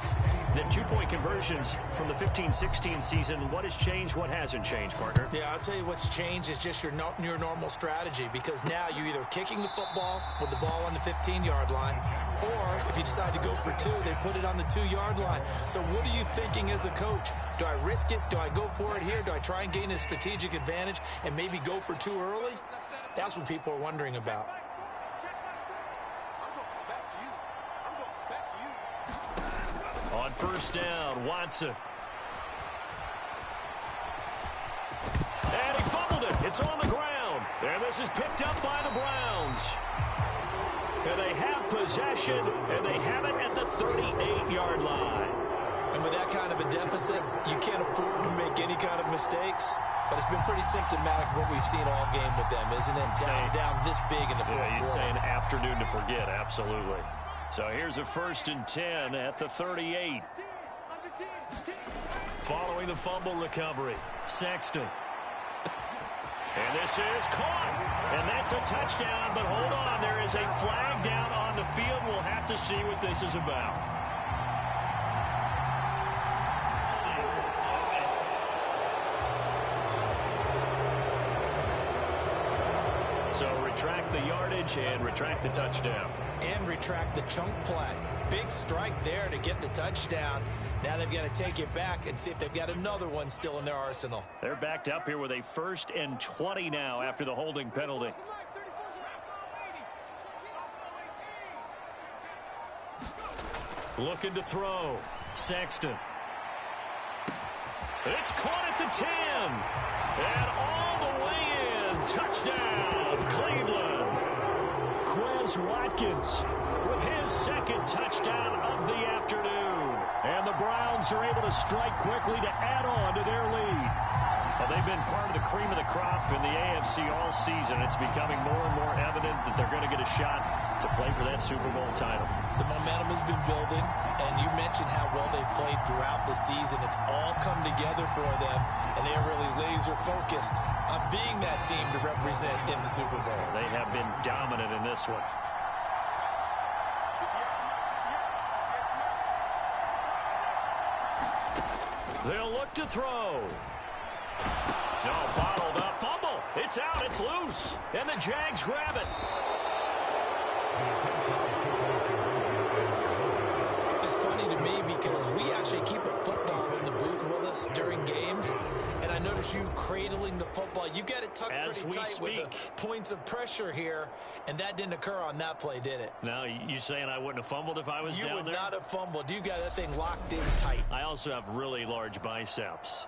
that 2-point conversions from the 15-16 season, what has changed, what hasn't changed, partner? Yeah, I'll tell you what's changed is just your normal strategy, because now you're either kicking the football with the ball on the 15-yard line, or if you decide to go for 2, they put it on the 2-yard line. So what are you thinking as a coach? Do I risk it? Do I go for it here? Do I try and gain a strategic advantage and maybe go for 2 early? That's what people are wondering about. On 1st down, Watson. And he fumbled it. It's on the ground. And this is picked up by the Browns. And they have possession, and they have it at the 38-yard line. And with that kind of a deficit, you can't afford to make any kind of mistakes. But it's been pretty symptomatic of what we've seen all game with them, isn't it? Down this big in the 4th quarter. You'd say an afternoon to forget, absolutely. So here's a 1st and 10 at the 38. Following the fumble recovery, Sexton. And this is caught. And that's a touchdown, but hold on. There is a flag down on the field. We'll have to see what this is about. So retract the yardage and retract the touchdown. And retract the chunk play. Big strike there to get the touchdown. Now they've got to take it back and see if they've got another one still in their arsenal. They're backed up here with a 1st and 20 now after the holding penalty. Looking to throw. Sexton. It's caught at the 10. And all the way in. Touchdown, Cleveland. Quez Watkins with his 2nd touchdown of the afternoon. And the Browns are able to strike quickly to add on to their lead. Well, they've been part of the cream of the crop in the AFC all season. It's becoming more and more evident that they're going to get a shot to play for that Super Bowl title. The momentum has been building, and you mentioned how well they've played throughout the season. It's all come together for them, and they're really laser-focused on being that team to represent in the Super Bowl. They have been dominant in this one. They'll look to throw. No, bottled up. Fumble. It's out. It's loose. And the Jags grab it. It's funny to me because we actually keep a football in the booth with us during games. And I notice you cradling the football. You got it tucked pretty tight with the points of pressure here. And that didn't occur on that play, did it? No, you saying I wouldn't have fumbled if I was down there? You would not have fumbled. You got that thing locked in tight. I also have really large biceps.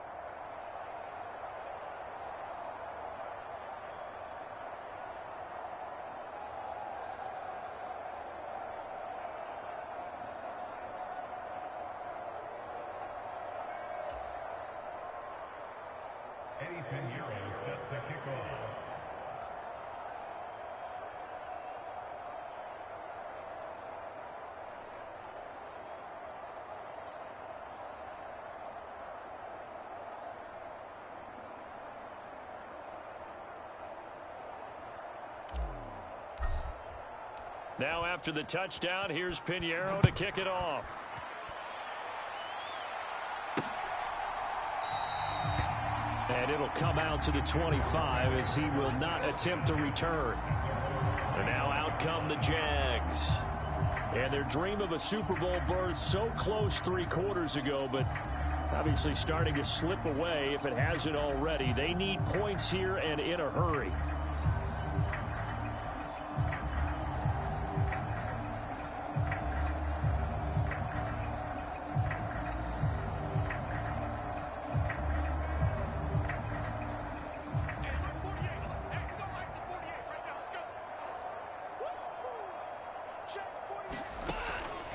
Sets the kickoff. Now after the touchdown, here's Pinheiro to kick it off. And it'll come out to the 25 as he will not attempt to return. And now out come the Jags. And their dream of a Super Bowl berth so close 3 quarters ago, but obviously starting to slip away if it hasn't already. They need points here and in a hurry.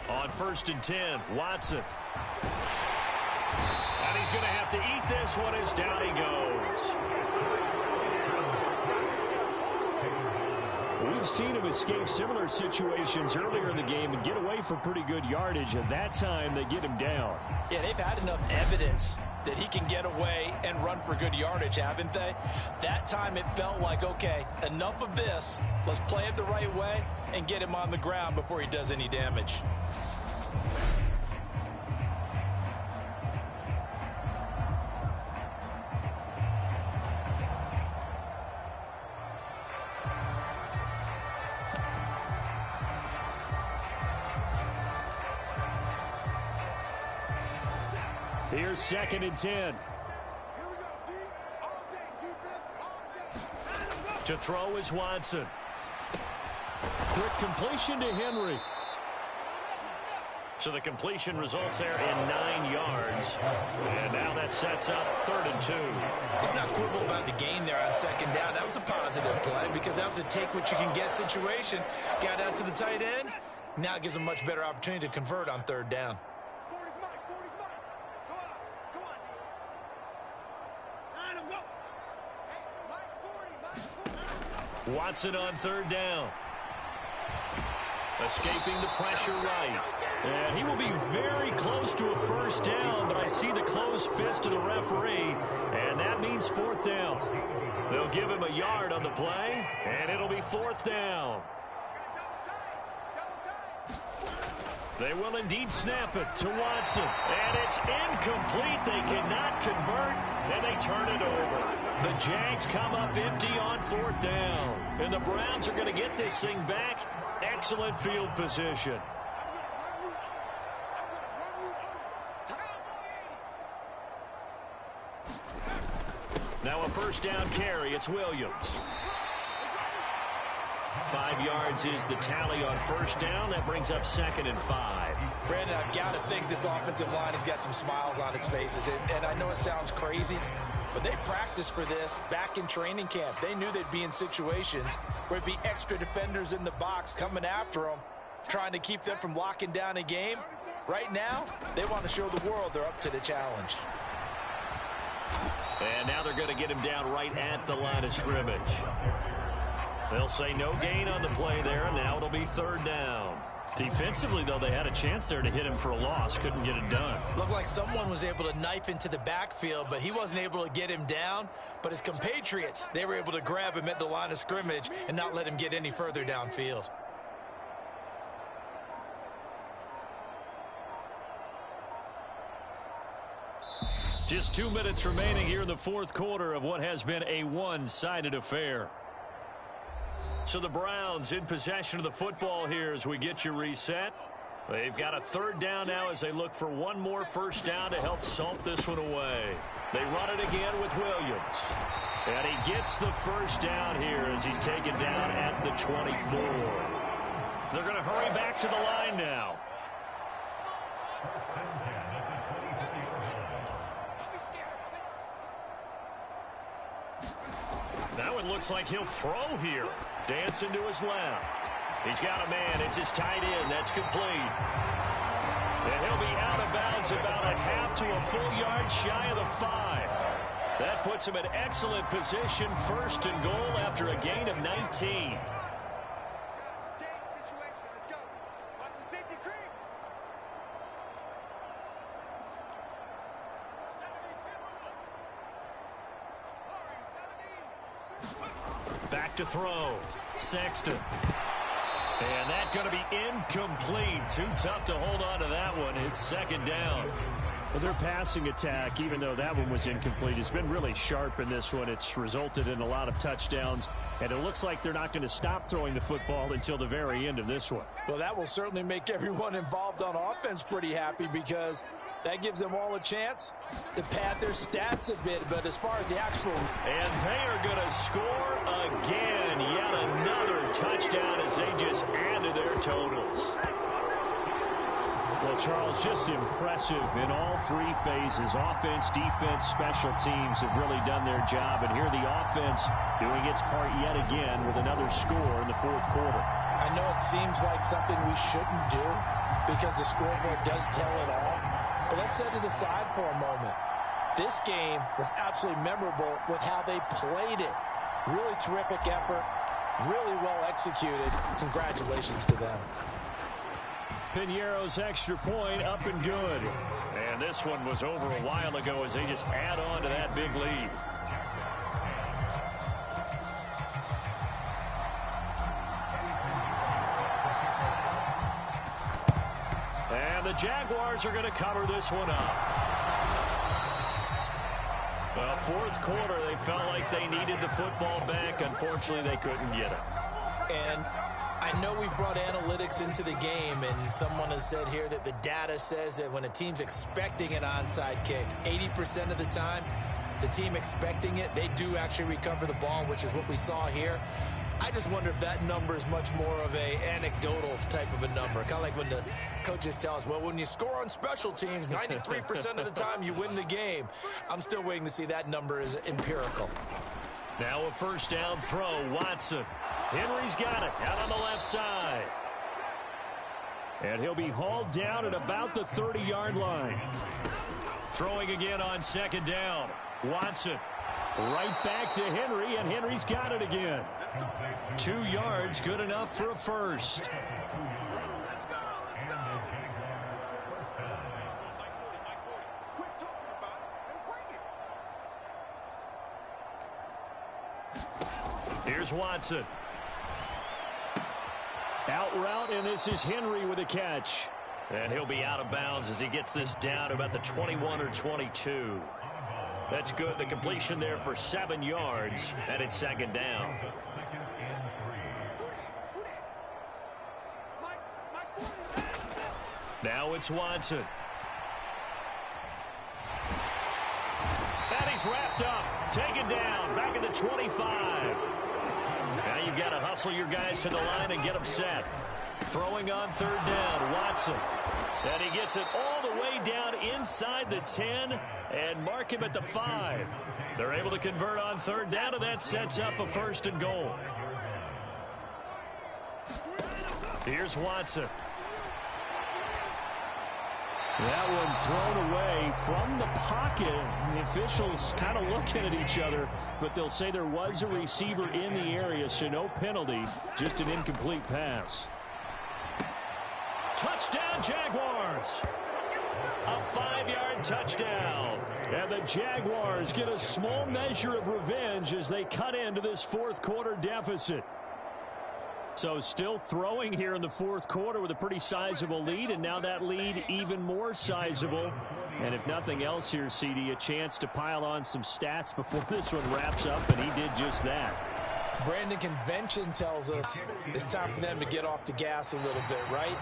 On 1st and 10, Watson. And he's going to have to eat this one as down he goes. We've seen him escape similar situations earlier in the game and get away for pretty good yardage. At that time, they get him down. Yeah, they've had enough evidence that he can get away and run for good yardage, haven't they? That time it felt like, okay, enough of this. Let's play it the right way and get him on the ground before he does any damage. Here's 2nd and 10. To throw is Watson. Quick completion to Henry. So the completion results there in 9 yards. And now that sets up 3rd and 2. Let's not quibble about the gain there on 2nd down. That was a positive play because that was a take-what-you-can-get situation. Got out to the tight end. Now it gives them a much better opportunity to convert on 3rd down. Watson on 3rd down. Escaping the pressure right. And he will be very close to a 1st down, but I see the closed fist of the referee, and that means 4th down. They'll give him a yard on the play, and it'll be 4th down. They will indeed snap it to Watson. And it's incomplete. They cannot convert, and they turn it over. The Jags come up empty on 4th down. And the Browns are going to get this thing back. Excellent field position. Now a 1st down carry. It's Williams. 5 yards is the tally on 1st down. That brings up 2nd and 5. Brandon, I've got to think this offensive line has got some smiles on its faces. And I know it sounds crazy, but they practiced for this back in training camp. They knew they'd be in situations where it'd be extra defenders in the box coming after them, trying to keep them from locking down a game. Right now, they want to show the world they're up to the challenge. And now they're going to get him down right at the line of scrimmage. They'll say no gain on the play there, and now it'll be 3rd down. Defensively, though, they had a chance there to hit him for a loss. Couldn't get it done. Looked like someone was able to knife into the backfield, but he wasn't able to get him down. But his compatriots, they were able to grab him at the line of scrimmage and not let him get any further downfield. Just 2 minutes remaining here in the 4th quarter of what has been a one-sided affair. So the Browns in possession of the football here as we get you reset. They've got a 3rd down now as they look for one more 1st down to help salt this one away. They run it again with Williams. And he gets the 1st down here as he's taken down at the 24. They're going to hurry back to the line now. Now it looks like he'll throw here. Dancing to his left. He's got a man. It's his tight end. That's complete. And he'll be out of bounds about a half to a full yard shy of the 5. That puts him in excellent position. 1st and goal after a gain of 19. Back to throw. Sexton. And that's going to be incomplete. Too tough to hold on to that one. It's 2nd down. Well, their passing attack, even though that one was incomplete, has been really sharp in this one. It's resulted in a lot of touchdowns, and it looks like they're not going to stop throwing the football until the very end of this one. Well, that will certainly make everyone involved on offense pretty happy because that gives them all a chance to pad their stats a bit. But as far as the actual... And they are going to score again. Yet another touchdown as they just add to their totals. Well, Charles, just impressive in all three phases. Offense, defense, special teams have really done their job. And here the offense doing its part yet again with another score in the fourth quarter. I know it seems like something we shouldn't do because the scoreboard does tell it all. But let's set it aside for a moment. This game was absolutely memorable with how they played it. Really terrific effort, really well executed. Congratulations to them. Piñeiro's extra point up and good. And this one was over a while ago as they just add on to that big lead. And the Jaguars are going to cover this one up. Well, fourth quarter, they felt like they needed the football back. Unfortunately, they couldn't get it. And I know we brought analytics into the game, and someone has said here that the data says that when a team's expecting an onside kick, 80% of the time, the team expecting it, they do actually recover the ball, which is what we saw here. I just wonder if that number is much more of a anecdotal type of a number. Kind of like when the coaches tell us, well, when you score on special teams, 93% of the time you win the game. I'm still waiting to see that number is empirical. Now a first down throw, Watson. Henry's got it out on the left side. And he'll be hauled down at about the 30-yard line. Throwing again on second down. Watson right back to Henry, and Henry's got it again. 2 yards, good enough for a first. Here's Watson. Out route, and this is Henry with a catch. And he'll be out of bounds as he gets this down to about the 21 or 22. That's good. The completion there for 7 yards, and it's second down. Now it's Watson. And he's wrapped up, taken down, back at the 25. Now you've got to hustle your guys to the line and get them set. Throwing on third down, Watson. And he gets it all the way down inside the 10 and mark him at the 5. They're able to convert on third down, and that sets up a first and goal. Here's Watson. That one thrown away from the pocket. The officials kind of looking at each other, but they'll say there was a receiver in the area, so no penalty, just an incomplete pass. Touchdown, Jaguars! A 5-yard touchdown. And the Jaguars get a small measure of revenge as they cut into this fourth quarter deficit. So still throwing here in the fourth quarter with a pretty sizable lead, and now that lead even more sizable. And if nothing else here, CD, a chance to pile on some stats before this one wraps up, and he did just that. Brandon, convention tells us it's time for them to get off the gas a little bit, right?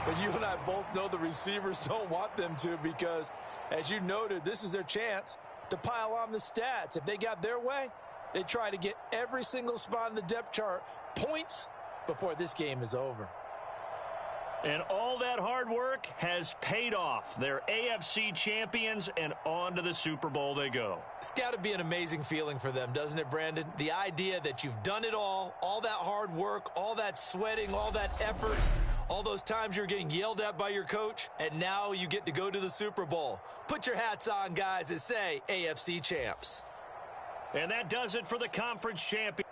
But you and I both know the receivers don't want them to because, as you noted, this is their chance to pile on the stats. If they got their way, they try to get every single spot in the depth chart points before this game is over. And all that hard work has paid off. They're AFC champions, and on to the Super Bowl they go. It's got to be an amazing feeling for them, doesn't it, Brandon? The idea that you've done it all that hard work, all that sweating, all that effort, all those times you're getting yelled at by your coach, and now you get to go to the Super Bowl. Put your hats on, guys, and say AFC champs. And that does it for the conference champion.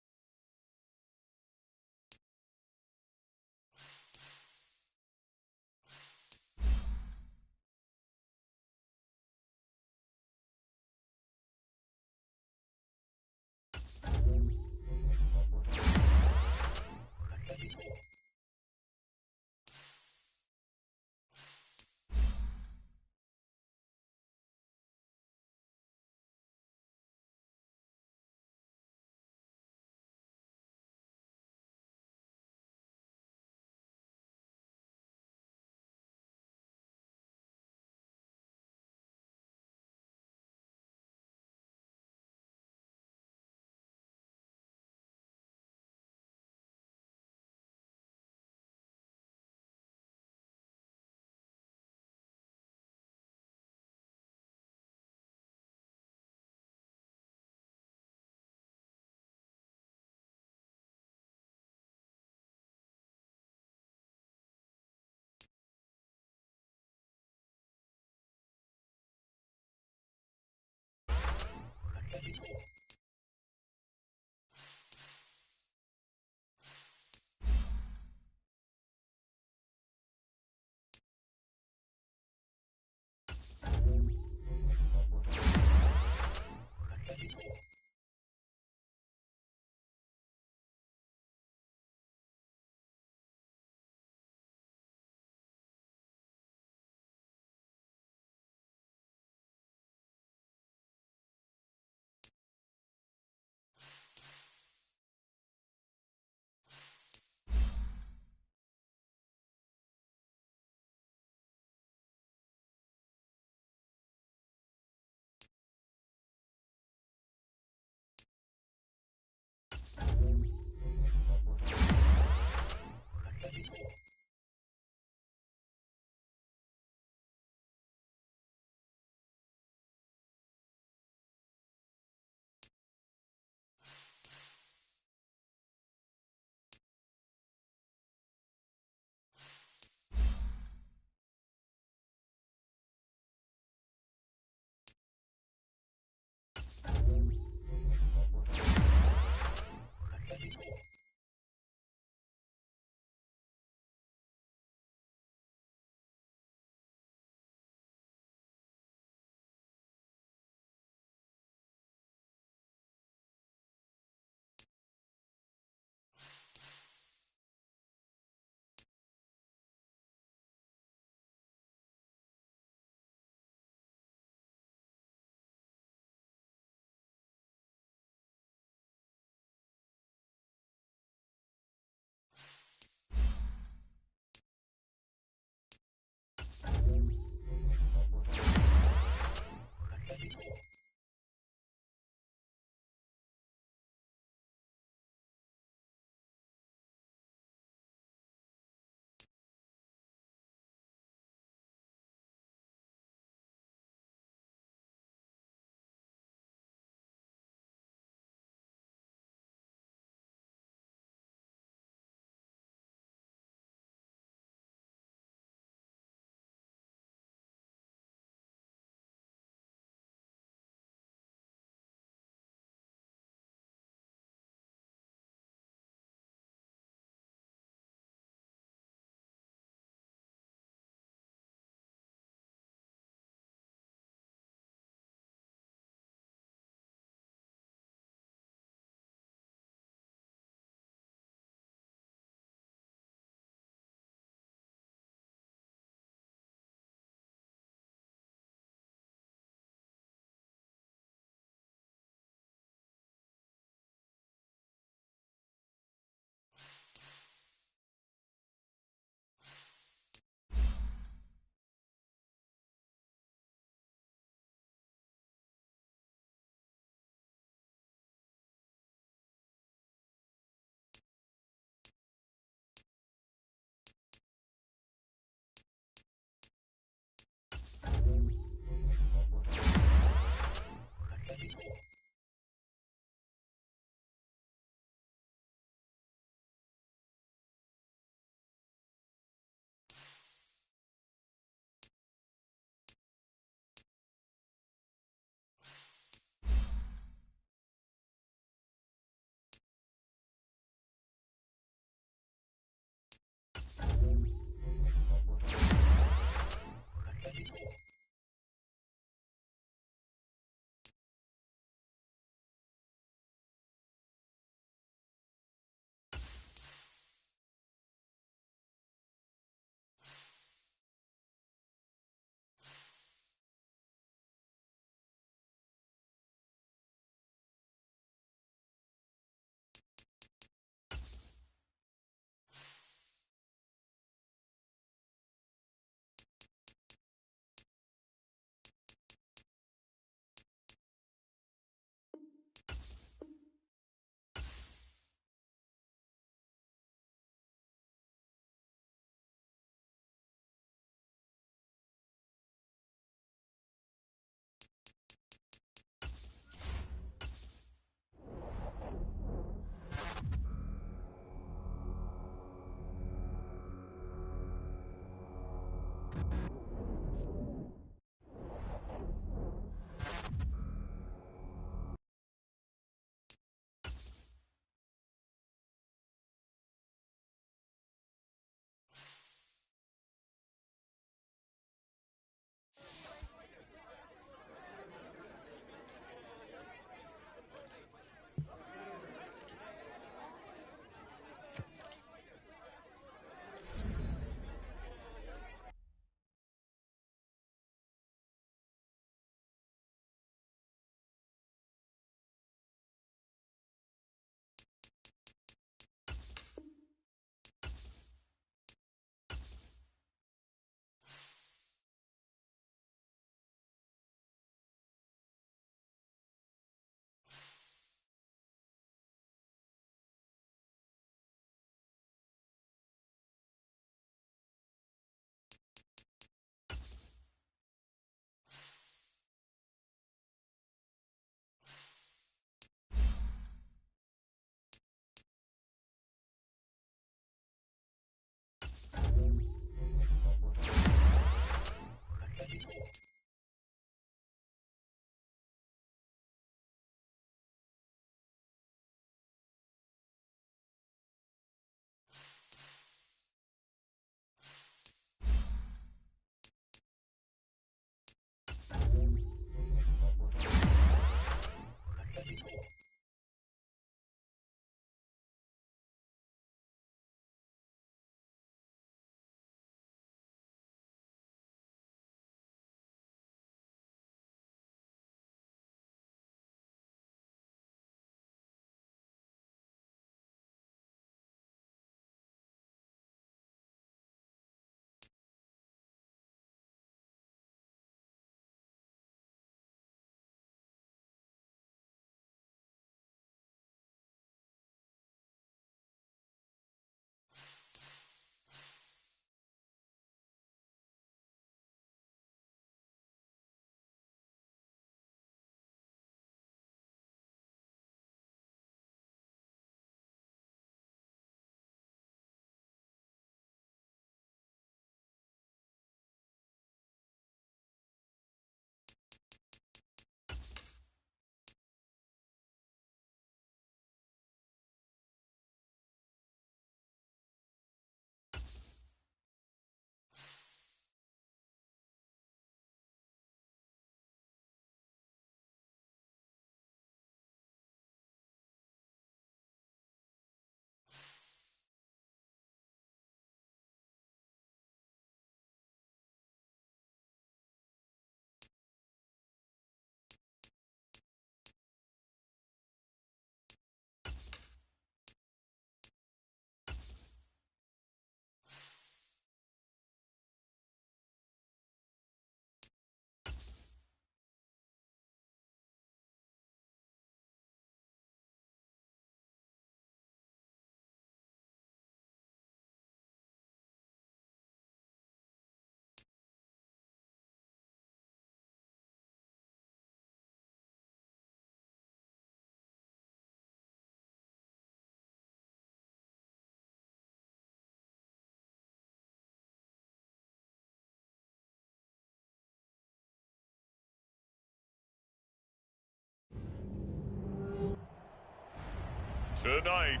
Tonight,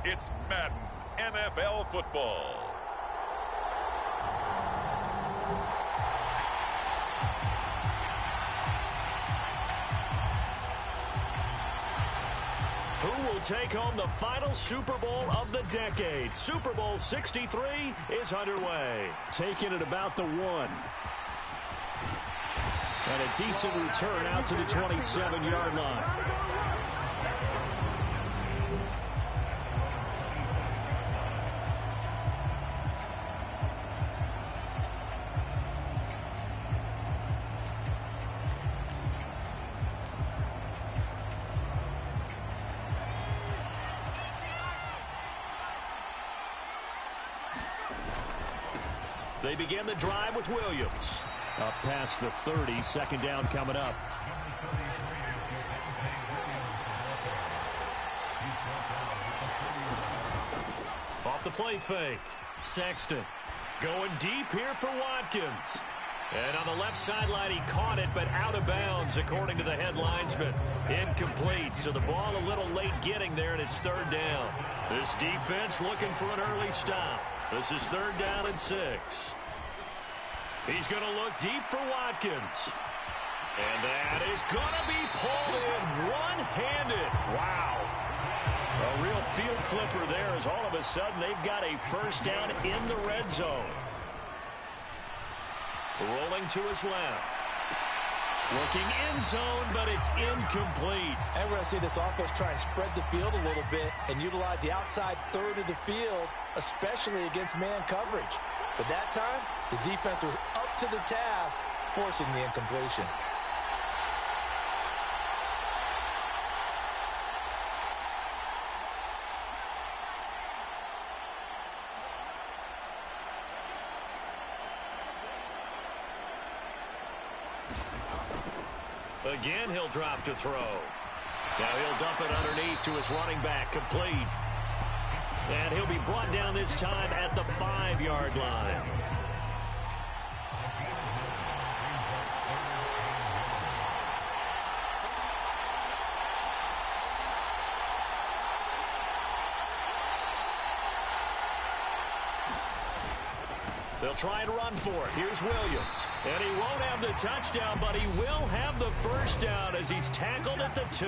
it's Madden NFL football. Who will take home the final Super Bowl of the decade? Super Bowl 63 is underway. Taking it about the 1. And a decent return out to the 27-yard line. They begin the drive with Williams. Up past the 30, second down coming up. Off the play fake. Sexton Going deep here for Watkins. And on the left sideline, he caught it, but out of bounds, according to the head linesman. Incomplete, so the ball a little late getting there, and it's third down. This defense looking for an early stop. This is third down and 6. He's going to look deep for Watkins. And that is going to be pulled in one-handed. Wow. A real field flipper there as all of a sudden they've got a first down in the red zone. Rolling to his left. Looking end zone, but it's incomplete. And we're going to see this offense try and spread the field a little bit and utilize the outside third of the field, especially against man coverage. But that time, the defense was up to the task, forcing the incompletion. Again, he'll drop to throw. Now he'll dump it underneath to his running back, complete. And he'll be brought down this time at the 5-yard line. They'll try and run for it. Here's Williams. And he won't have the touchdown, but he will have the first down as he's tackled at the 2.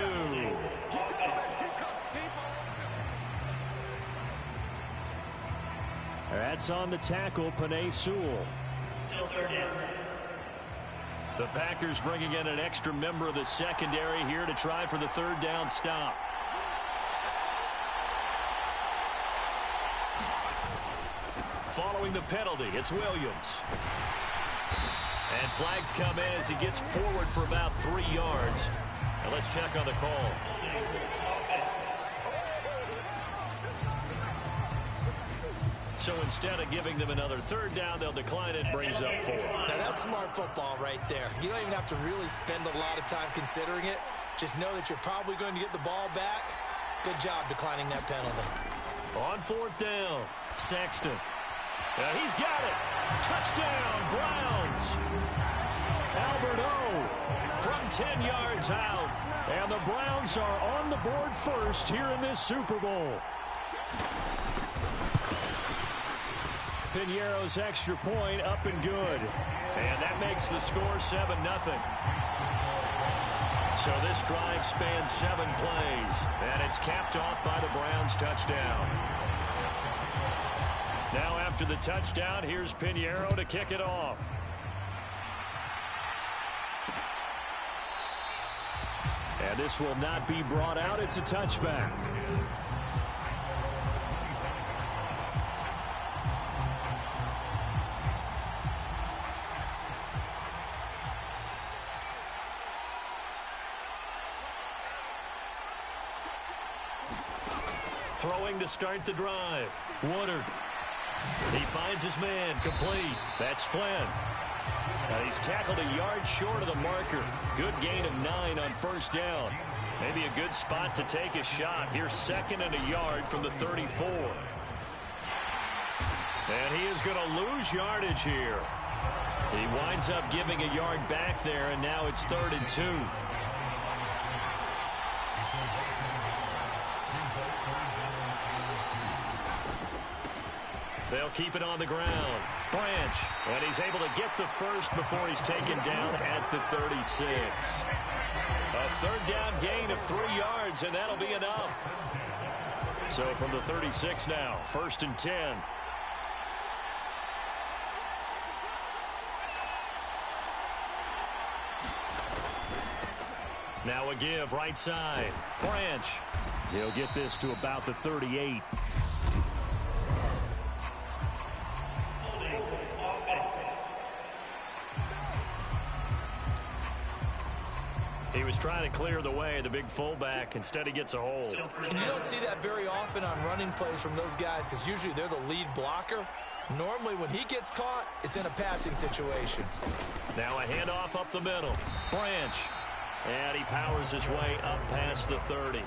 That's on the tackle, Penei Sewell. The Packers bringing in an extra member of the secondary here to try for the third down stop. Following the penalty, it's Williams. And flags come in as he gets forward for about 3 yards. And let's check on the call. So instead of giving them another third down, they'll decline it, brings up 4. Now that's smart football right there. You don't even have to really spend a lot of time considering it. Just know that you're probably going to get the ball back. Good job declining that penalty. On fourth down, Sexton. He's got it. Touchdown, Browns. Albert O from 10 yards out. And the Browns are on the board first here in this Super Bowl. Pinheiro's extra point up and good. And that makes the score 7-0. So this drive spans 7 plays. And it's capped off by the Browns touchdown. Now after the touchdown, here's Pinheiro to kick it off. And this will not be brought out. It's a touchback. Throwing to start the drive. Woodard. He finds his man, complete. That's Flynn. And he's tackled a yard short of the marker. Good gain of 9 on first down. Maybe a good spot to take a shot. Here's 2nd and a yard from the 34. And he is going to lose yardage here. He winds up giving a yard back there, and now it's 3rd and 2. They'll keep it on the ground. Branch. And he's able to get the first before he's taken down at the 36. A third down gain of 3 yards, and that'll be enough. So from the 36 now, 1st and 10. Now a give right side. Branch. He'll get this to about the 38. He was trying to clear the way, the big fullback. Instead, he gets a hold. And you don't see that very often on running plays from those guys because usually they're the lead blocker. Normally, when he gets caught, it's in a passing situation. Now a handoff up the middle. Branch. And he powers his way up past the 30.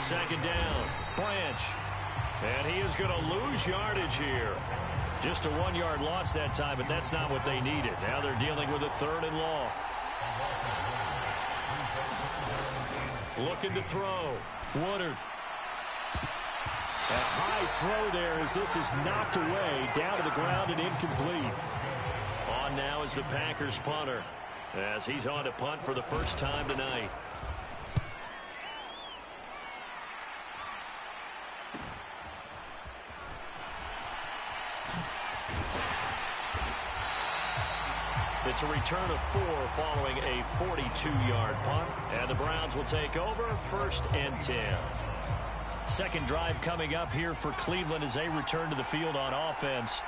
second down. Branch. And he is going to lose yardage here. Just a 1-yard loss that time, but that's not what they needed. Now they're dealing with a 3rd and long. Looking to throw. Woodard. A high throw there as this is knocked away, down to the ground and incomplete. On now is the Packers punter as he's on to punt for the first time tonight. It's a return of 4 following a 42-yard punt. And the Browns will take over 1st and 10. Second drive coming up here for Cleveland as they return to the field on offense.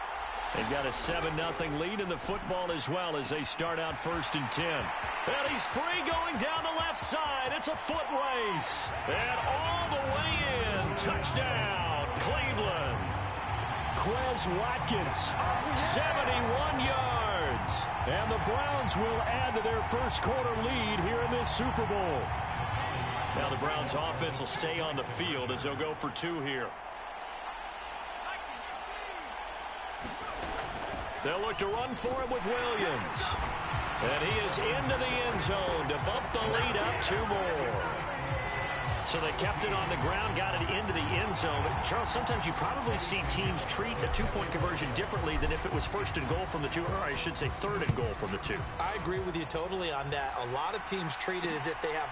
They've got a 7-0 lead in the football as well as they start out 1st and 10. And he's free going down the left side. It's a foot race. And all the way in. Touchdown, Cleveland. Quez Watkins, 71 yards. And the Browns will add to their first quarter lead here in this Super Bowl. Now the Browns offense will stay on the field as they'll go for 2 here. They'll look to run for him with Williams. And he is into the end zone to bump the lead up 2 more. So they kept it on the ground, got it into the end zone. But Charles, sometimes you probably see teams treat a 2-point conversion differently than if it was 1st and goal from the 2, or I should say 3rd and goal from the 2. I agree with you totally on that. A lot of teams treat it as if they have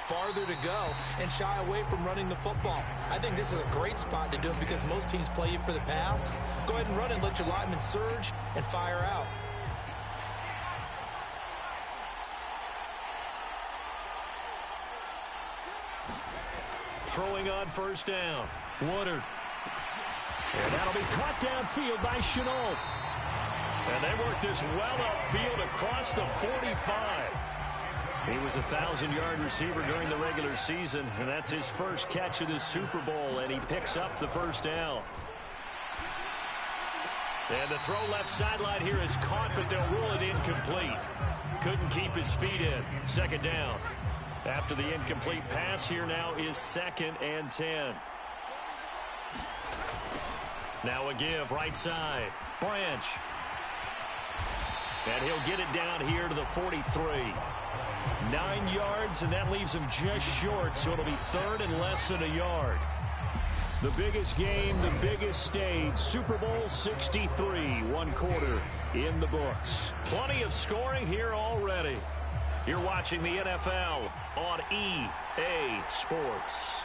farther to go and shy away from running the football. I think this is a great spot to do it because most teams play you for the pass. Go ahead and run and let your linemen surge and fire out. Throwing on 1st down. Woodard. And that'll be caught downfield by Chenault. And they work this well upfield across the 45. He was a 1,000-yard receiver during the regular season, and that's his first catch of this Super Bowl, and he picks up the 1st down. And the throw left sideline here is caught, but they'll rule it incomplete. Couldn't keep his feet in. 2nd down. After the incomplete pass, here now is 2nd and 10. Now a give, right side. Branch. And he'll get it down here to the 43. 9 yards, and that leaves him just short, so it'll be 3rd and less than a yard. The biggest game, the biggest stage, Super Bowl 63, 1 quarter in the books. Plenty of scoring here already. You're watching the NFL on EA Sports.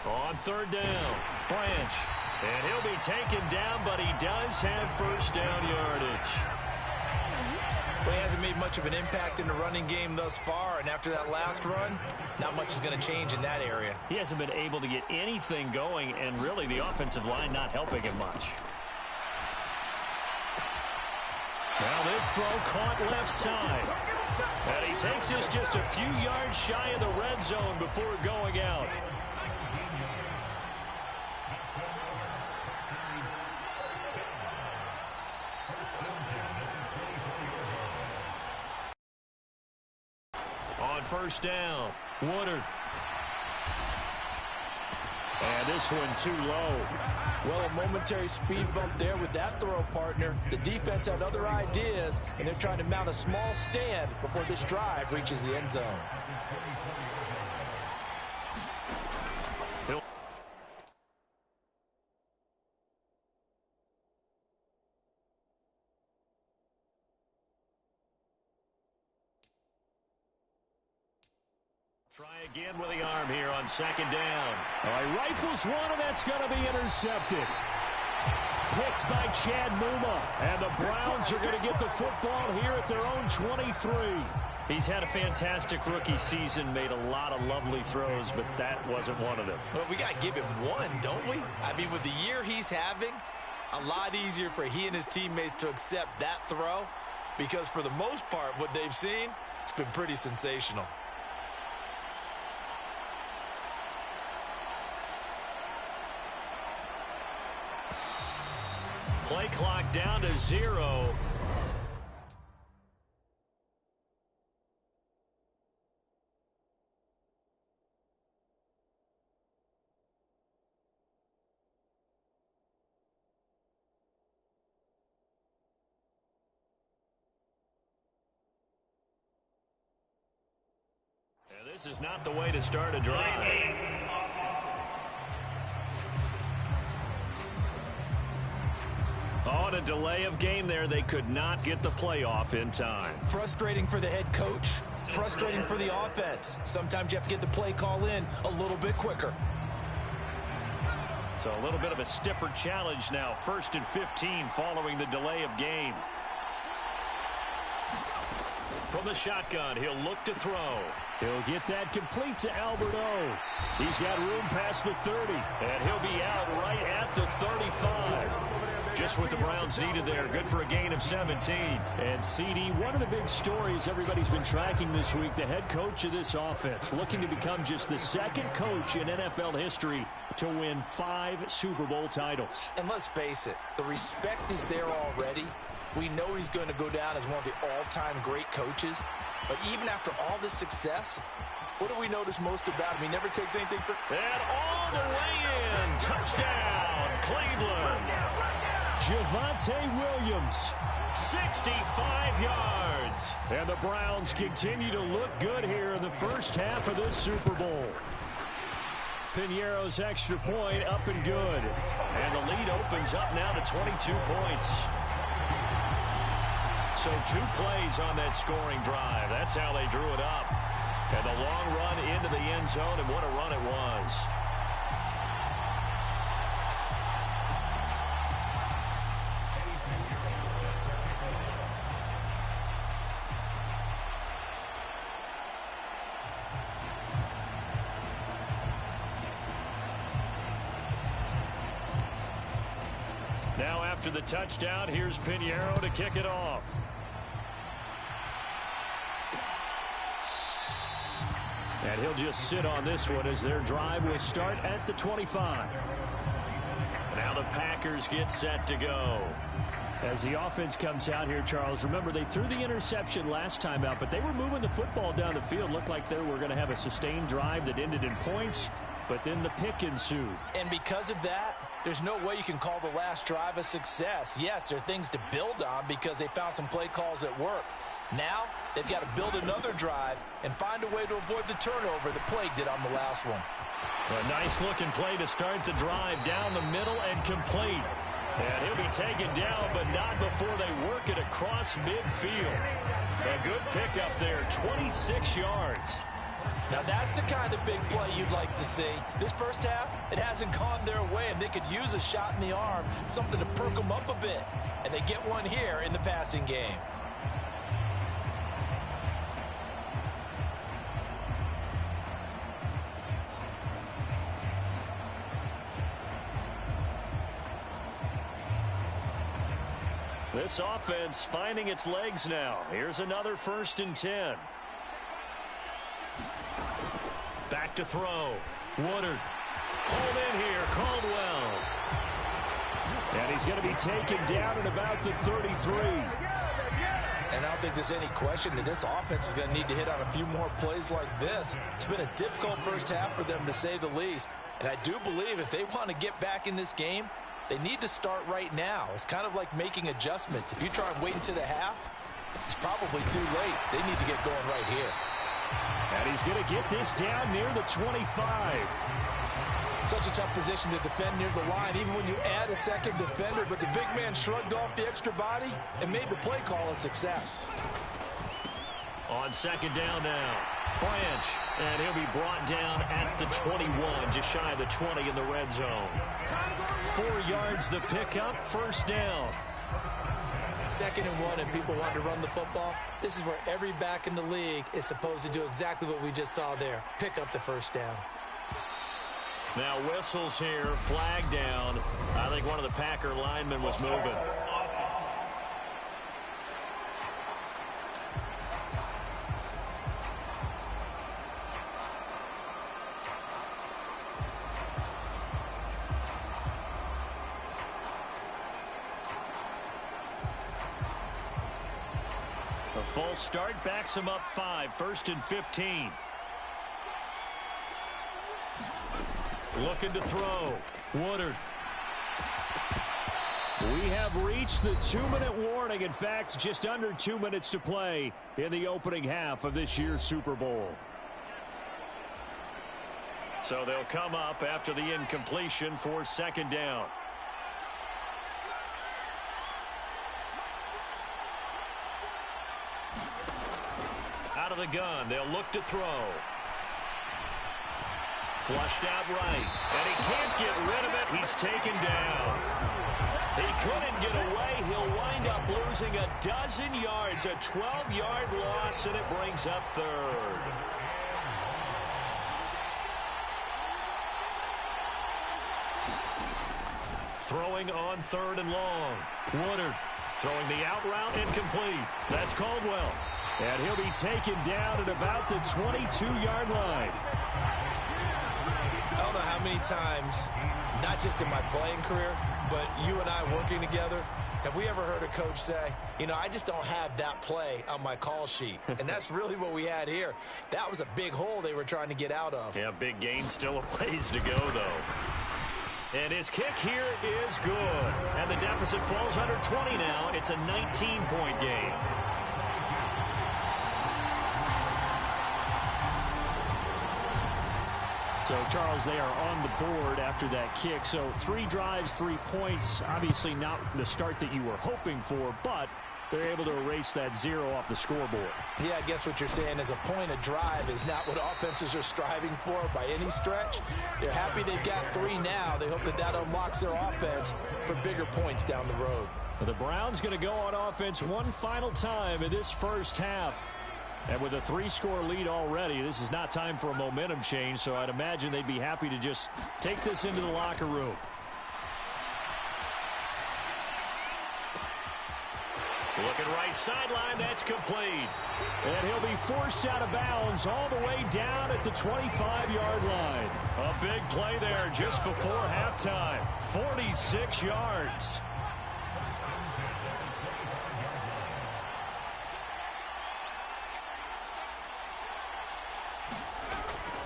On 3rd down, Branch. And he'll be taken down, but he does have 1st down yardage. Well, he hasn't made much of an impact in the running game thus far, and after that last run, not much is going to change in that area. He hasn't been able to get anything going, and really the offensive line not helping him much. Now this throw caught left side. And he takes this just a few yards shy of the red zone before going out. On 1st down, Woodard. And this one too low. Well, a momentary speed bump there with that throw, partner. The defense had other ideas, and they're trying to mount a small stand before this drive reaches the end zone. Try again with the arm here on 2nd down. He rifles one, and that's going to be intercepted. Picked by Chad Muma. And the Browns are going to get the football here at their own 23. He's had a fantastic rookie season, made a lot of lovely throws, but that wasn't one of them. Well, we got to give him one, don't we? I mean, with the year he's having, a lot easier for he and his teammates to accept that throw because for the most part, what they've seen, it's been pretty sensational. Play clock down to 0. This is not the way to start a drive. On a delay of game there, they could not get the playoff in time. Frustrating for the head coach. Frustrating for the offense. Sometimes you have to get the play call in a little bit quicker. So a little bit of a stiffer challenge now. 1st and 15 following the delay of game. From the shotgun, he'll look to throw. He'll get that complete to Alberto. He's got room past the 30, and he'll be out right at the 35. Just what the Browns needed there. Good for a gain of 17. And CD, one of the big stories everybody's been tracking this week, the head coach of this offense, looking to become just the second coach in NFL history to win 5 Super Bowl titles. And let's face it, the respect is there already. We know he's going to go down as one of the all-time great coaches. But even after all this success, what do we notice most about him? He never takes anything for... And all the way in. Touchdown, Cleveland. Javonte Williams, 65 yards. And the Browns continue to look good here in the first half of this Super Bowl. Piñeiro's extra point up and good. And the lead opens up now to 22 points. So 2 plays on that scoring drive. That's how they drew it up. And the long run into the end zone, and what a run it was. Now after the touchdown, here's Piñeiro to kick it off. And he'll just sit on this one as their drive will start at the 25. Now the Packers get set to go. As the offense comes out here, Charles, remember they threw the interception last time out, but they were moving the football down the field. Looked like they were going to have a sustained drive that ended in points, but then the pick ensued. And because of that, there's no way you can call the last drive a success. Yes, there are things to build on because they found some play calls that work. Now, they've got to build another drive and find a way to avoid the turnover that Plague did on the last one. A nice-looking play to start the drive down the middle and complete. And he'll be taken down, but not before they work it across midfield. A good pickup there, 26 yards. Now, that's the kind of big play you'd like to see. This first half, it hasn't gone their way, and they could use a shot in the arm, something to perk them up a bit. And they get one here in the passing game. This offense finding its legs now. Here's another 1st and 10. Back to throw. Woodard. Hold in here. Caldwell. And he's going to be taken down at about the 33. And I don't think there's any question that this offense is going to need to hit on a few more plays like this. It's been a difficult first half for them, to say the least. And I do believe if they want to get back in this game, they need to start right now. It's kind of like making adjustments. If you try and wait until the half, it's probably too late. They need to get going right here. And he's going to get this down near the 25. Such a tough position to defend near the line, even when you add a second defender. But the big man shrugged off the extra body and made the play call a success. On 2nd down now, Branch. And he'll be brought down at the 21, just shy of the 20 in the red zone. 4 yards the pickup, 1st down. 2nd and 1, and people want to run the football. This is where every back in the league is supposed to do exactly what we just saw there. Pick up the 1st down. Now whistles here, flag down. I think one of the Packer linemen was moving. A false start backs him up 5, 1st and 15. Looking to throw. Woodard. We have reached the 2-minute warning. In fact, just under 2 minutes to play in the opening half of this year's Super Bowl. So they'll come up after the incompletion for second down. Out of the gun, they'll look to throw. Flushed out right, and he can't get rid of it. He's taken down. He couldn't get away. He'll wind up losing a dozen yards, a 12-yard loss, and it brings up third. Throwing on third and long. Woodard throwing the out route incomplete. That's Caldwell. And he'll be taken down at about the 22-yard line. I don't know how many times, not just in my playing career, but you and I working together, have we ever heard a coach say, you know, I just don't have that play on my call sheet. And that's really what we had here. That was a big hole they were trying to get out of. Yeah, big gain, still a ways to go, though. And his kick here is good. And the deficit falls under 20 now. It's a 19-point game. So, Charles, they are on the board after that kick. So 3 drives, 3 points. Obviously not the start that you were hoping for, but they're able to erase that 0 off the scoreboard. Yeah, I guess what you're saying is a point a drive is not what offenses are striving for by any stretch. They're happy they've got 3 now. They hope that that unlocks their offense for bigger points down the road. Well, the Browns going to go on offense one final time in this first half. And with a 3-score lead already, this is not time for a momentum change, so I'd imagine they'd be happy to just take this into the locker room. Looking right sideline, that's complete. And he'll be forced out of bounds all the way down at the 25-yard line. A big play there just before halftime. 46 yards.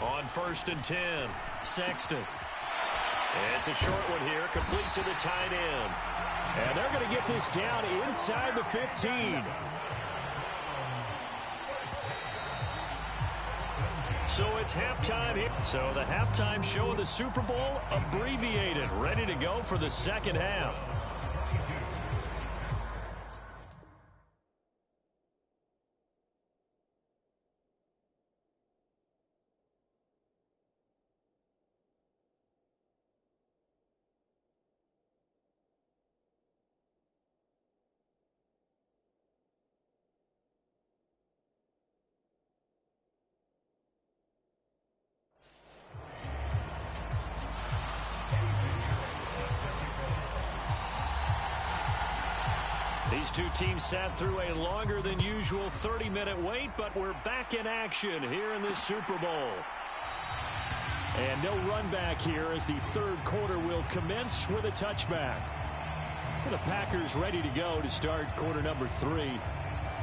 On 1st and 10, Sexton. It's a short one here, complete to the tight end. And they're going to get this down inside the 15. So it's halftime here. So the halftime show of the Super Bowl abbreviated, ready to go for the second half. These two teams sat through a longer than usual 30-minute wait, but we're back in action here in this Super Bowl. And no run back here as the third quarter will commence with a touchback. The Packers ready to go to start quarter number 3.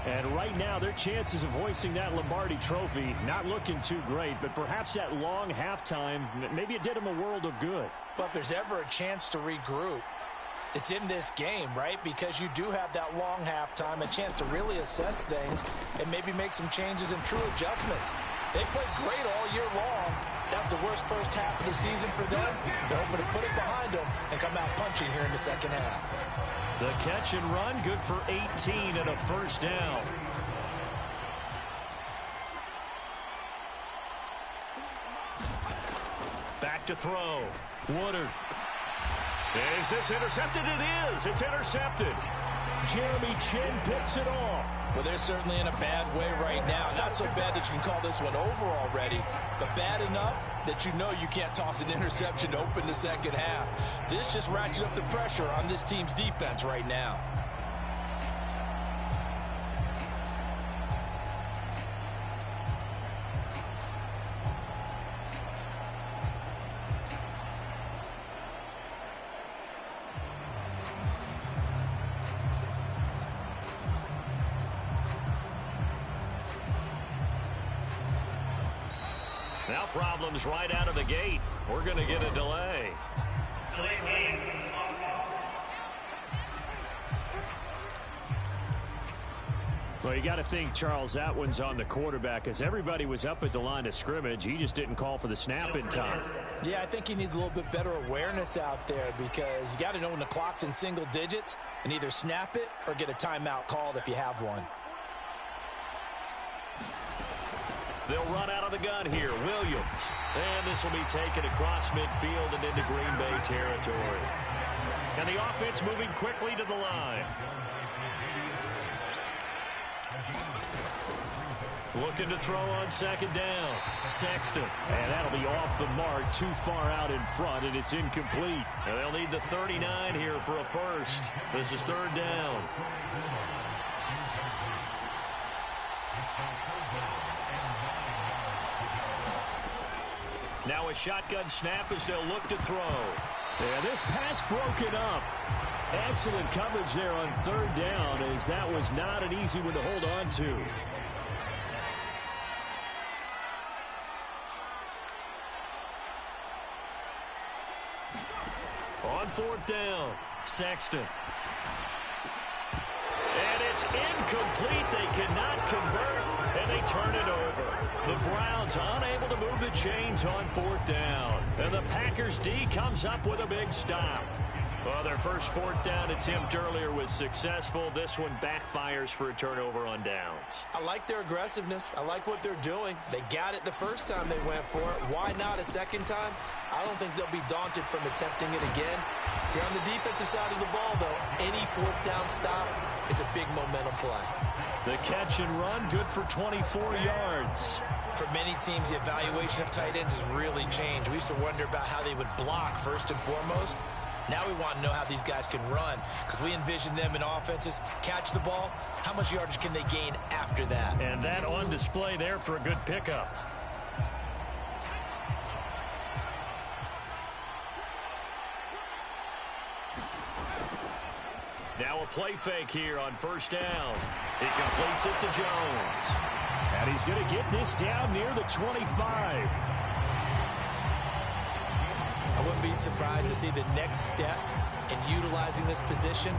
And right now, their chances of hoisting that Lombardi trophy not looking too great, but perhaps that long halftime, maybe it did them a world of good. But if there's ever a chance to regroup, it's in this game, right? Because you do have that long halftime, a chance to really assess things and maybe make some changes and true adjustments. They played great all year long. That was the worst first half of the season for them. They're hoping to put it behind them and come out punching here in the second half. The catch and run, good for 18 and a first down. Back to throw. Woodard. Is this intercepted? It is. It's intercepted. Jeremy Chin picks it off. Well, they're certainly in a bad way right now. Not so bad that you can call this one over already, but bad enough that you know you can't toss an interception to open the second half. This just ratchets up the pressure on this team's defense right now. Now problems right out of the gate. We're going to get a delay. Well, you got to think, Charles, that one's on the quarterback as everybody was up at the line of scrimmage. He just didn't call for the snap in time. Yeah, I think he needs a little bit better awareness out there because you got to know when the clock's in single digits and either snap it or get a timeout called if you have one. They'll run out of the gun here. Williams. And this will be taken across midfield and into Green Bay territory. And the offense moving quickly to the line. Looking to throw on second down. Sexton. And that'll be off the mark, too far out in front, and it's incomplete. And they'll need the 39 here for a first. This is third down. Now a shotgun snap as they'll look to throw. Yeah, this pass broken up. Excellent coverage there on third down, as that was not an easy one to hold on to. On fourth down, Sexton. And it's incomplete. They cannot convert, and they turn it over. The Browns unable to move the chains on fourth down. And the Packers D comes up with a big stop. Well, their first fourth down attempt earlier was successful. This one backfires for a turnover on downs. I like their aggressiveness. I like what they're doing. They got it the first time they went for it. Why not a second time? I don't think they'll be daunted from attempting it again. If you're on the defensive side of the ball, though, any fourth down stop is a big momentum play. The catch and run, good for 24 yards. For many teams, the evaluation of tight ends has really changed. We used to wonder about how they would block first and foremost. Now we want to know how these guys can run because we envision them in offenses catch the ball. How much yardage can they gain after that? And that on display there for a good pickup. Now a play fake here on first down. He completes it to Jones. And he's going to get this down near the 25. I wouldn't be surprised to see the next step in utilizing this position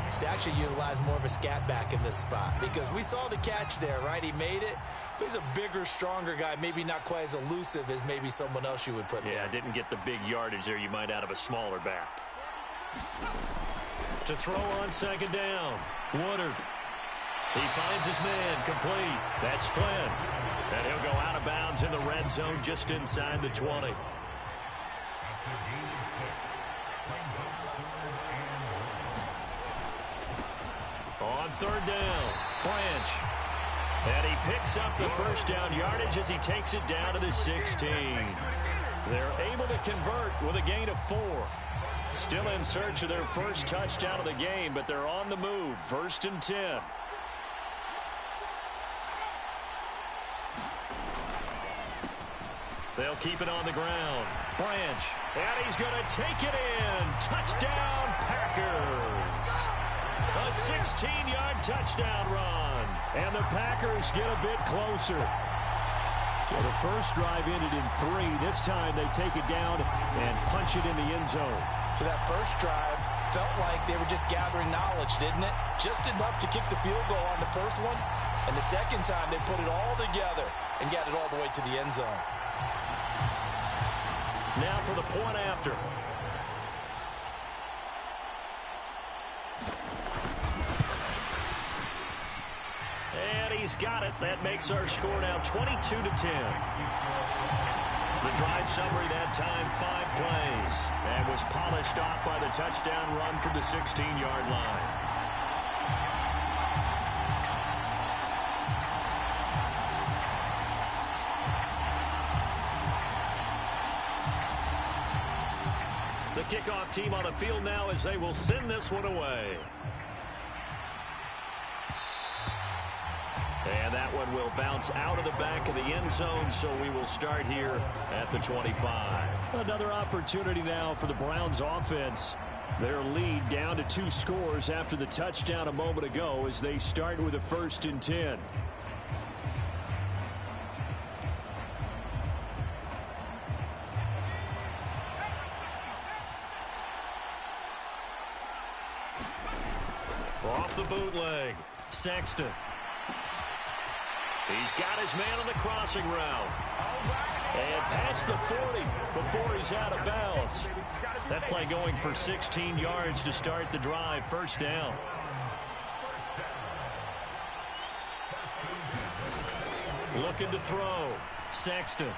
is to actually utilize more of a scat back in this spot. Because we saw the catch there, right? He made it. But he's a bigger, stronger guy, maybe not quite as elusive as maybe someone else you would put there. Yeah, didn't get the big yardage there you might out of a smaller back. To throw on second down, Woodard. He finds his man, complete. That's Flynn. And he'll go out of bounds in the red zone just inside the 20. On third down, Branch. And he picks up the first down yardage as he takes it down to the 16. They're able to convert with a gain of 4. Still in search of their first touchdown of the game, but they're on the move. First and 10. They'll keep it on the ground. Branch. And he's going to take it in. Touchdown, Packers. A 16-yard touchdown run. And the Packers get a bit closer. So the first drive ended in 3. This time they take it down and punch it in the end zone. So that first drive felt like they were just gathering knowledge, didn't it? Just enough to kick the field goal on the first one. And the second time they put it all together and got it all the way to the end zone. Now for the point after. And he's got it. That makes our score now 22-10. The drive summary that time, 5 plays. And was polished off by the touchdown run from the 16-yard line. The kickoff team on the field now as they will send this one away. And that one will bounce out of the back of the end zone, so we will start here at the 25. Another opportunity now for the Browns offense. Their lead down to 2 scores after the touchdown a moment ago as they start with a 1st and 10. Off the bootleg, Sexton. He's got his man on the crossing route. And past the 40 before he's out of bounds. That play going for 16 yards to start the drive. First down. Looking to throw. Sexton.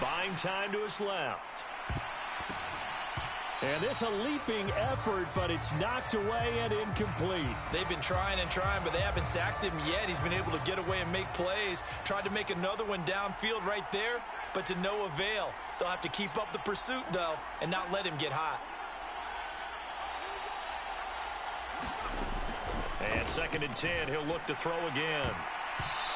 Buying time to his left. And this a leaping effort, but it's knocked away and incomplete. They've been trying and trying, but they haven't sacked him yet. He's been able to get away and make plays. Tried to make another one downfield right there, but to no avail. They'll have to keep up the pursuit, though, and not let him get hot. And 2nd and 10, he'll look to throw again.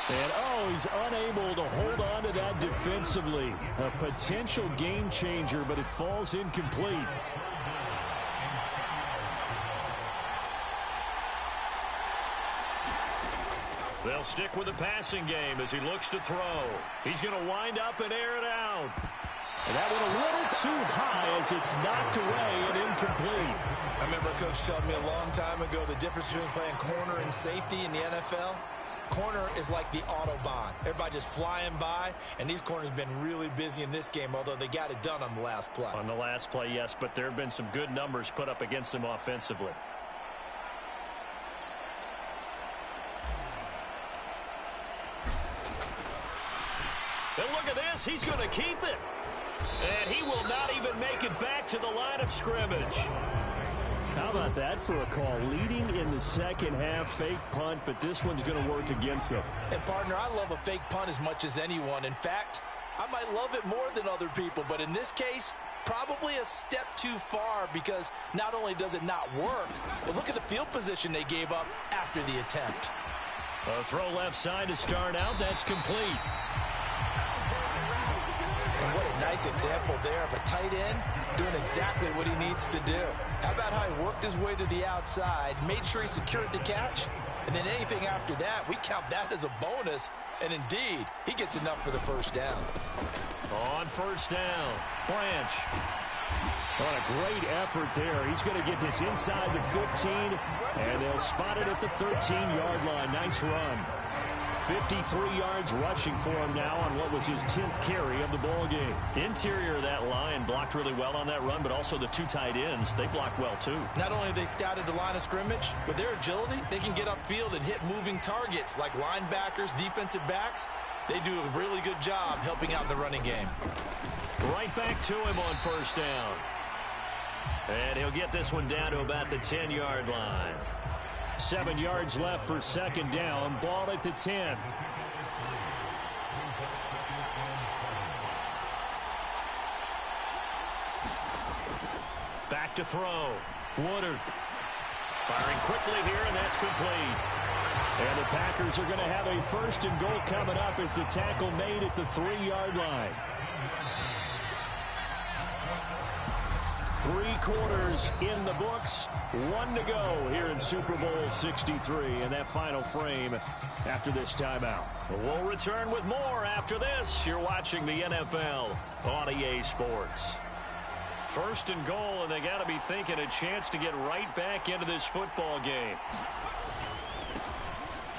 And, he's unable to hold on to that defensively. A potential game changer, but it falls incomplete. They'll stick with the passing game as he looks to throw. He's going to wind up and air it out. And that went a little too high as it's knocked away and incomplete. I remember a coach telling me a long time ago the difference between playing corner and safety in the NFL. Corner is like the Autobahn. Everybody just flying by, and these corners have been really busy in this game, although they got it done on the last play. On the last play, yes, but there have been some good numbers put up against them offensively. And look at this. He's going to keep it. And he will not even make it back to the line of scrimmage. How about that for a call? Leading in the second half, fake punt, but this one's going to work against them. And, partner, I love a fake punt as much as anyone. In fact, I might love it more than other people, but in this case, probably a step too far because not only does it not work, but look at the field position they gave up after the attempt. A throw left side to start out. That's complete. And what a nice example there of a tight end doing exactly what he needs to do. How about how he worked his way to the outside, made sure he secured the catch, and then anything after that, we count that as a bonus. And indeed, he gets enough for the first down. On first down, Branch. What a great effort there. He's going to get this inside the 15, and they'll spot it at the 13-yard line. Nice run. 53 yards rushing for him now on what was his 10th carry of the ball game. Interior of that line blocked really well on that run, but also the two tight ends, they blocked well too. Not only have they scouted the line of scrimmage, with their agility, they can get upfield and hit moving targets like linebackers, defensive backs. They do a really good job helping out in the running game. Right back to him on first down. And he'll get this one down to about the 10-yard line. 7 yards left for second down. Ball at the 10. Back to throw. Woodard. Firing quickly here, and that's complete. And the Packers are going to have a first and goal coming up as the tackle made at the 3-yard line. 3 quarters in the books. 1 to go here in Super Bowl 63 in that final frame after this timeout. We'll return with more after this. You're watching the NFL on EA Sports. First and goal, and they got to be thinking a chance to get right back into this football game.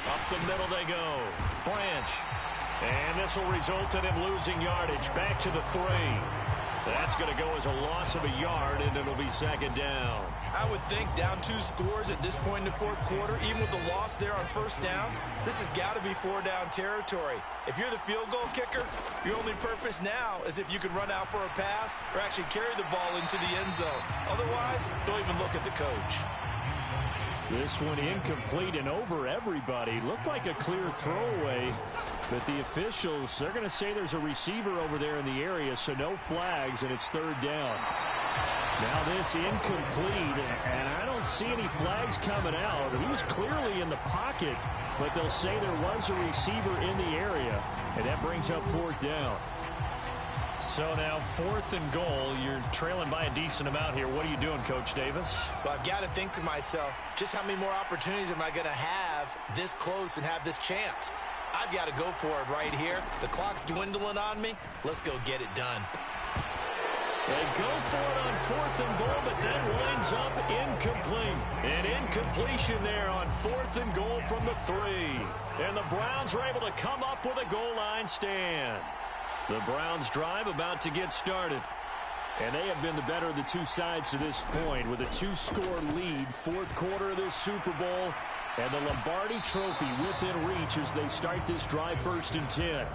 Up the middle they go. Branch. And this will result in him losing yardage. Back to the 3. That's going to go as a loss of a yard, and it'll be second down. I would think down 2 scores at this point in the fourth quarter, even with the loss there on first down, this has got to be 4-down territory. If you're the field goal kicker, your only purpose now is if you can run out for a pass or actually carry the ball into the end zone. Otherwise, don't even look at the coach. This one incomplete and over everybody. Looked like a clear throwaway, but the officials, they're going to say there's a receiver over there in the area, so no flags, and it's third down. Now this incomplete, and I don't see any flags coming out. He was clearly in the pocket, but they'll say there was a receiver in the area, and that brings up fourth down. So now 4th and goal. You're trailing by a decent amount here. What are you doing, Coach Davis? Well, I've got to think to myself, just how many more opportunities am I going to have this close and have this chance? I've got to go for it right here. The clock's dwindling on me. Let's go get it done. They go for it on 4th and goal, but then winds up incomplete. An incompletion there on 4th and goal from the 3. And the Browns are able to come up with a goal line stand. The Browns drive about to get started. And they have been the better of the two sides to this point with a 2-score lead, 4th quarter of this Super Bowl. And the Lombardi Trophy within reach as they start this drive 1st and 10.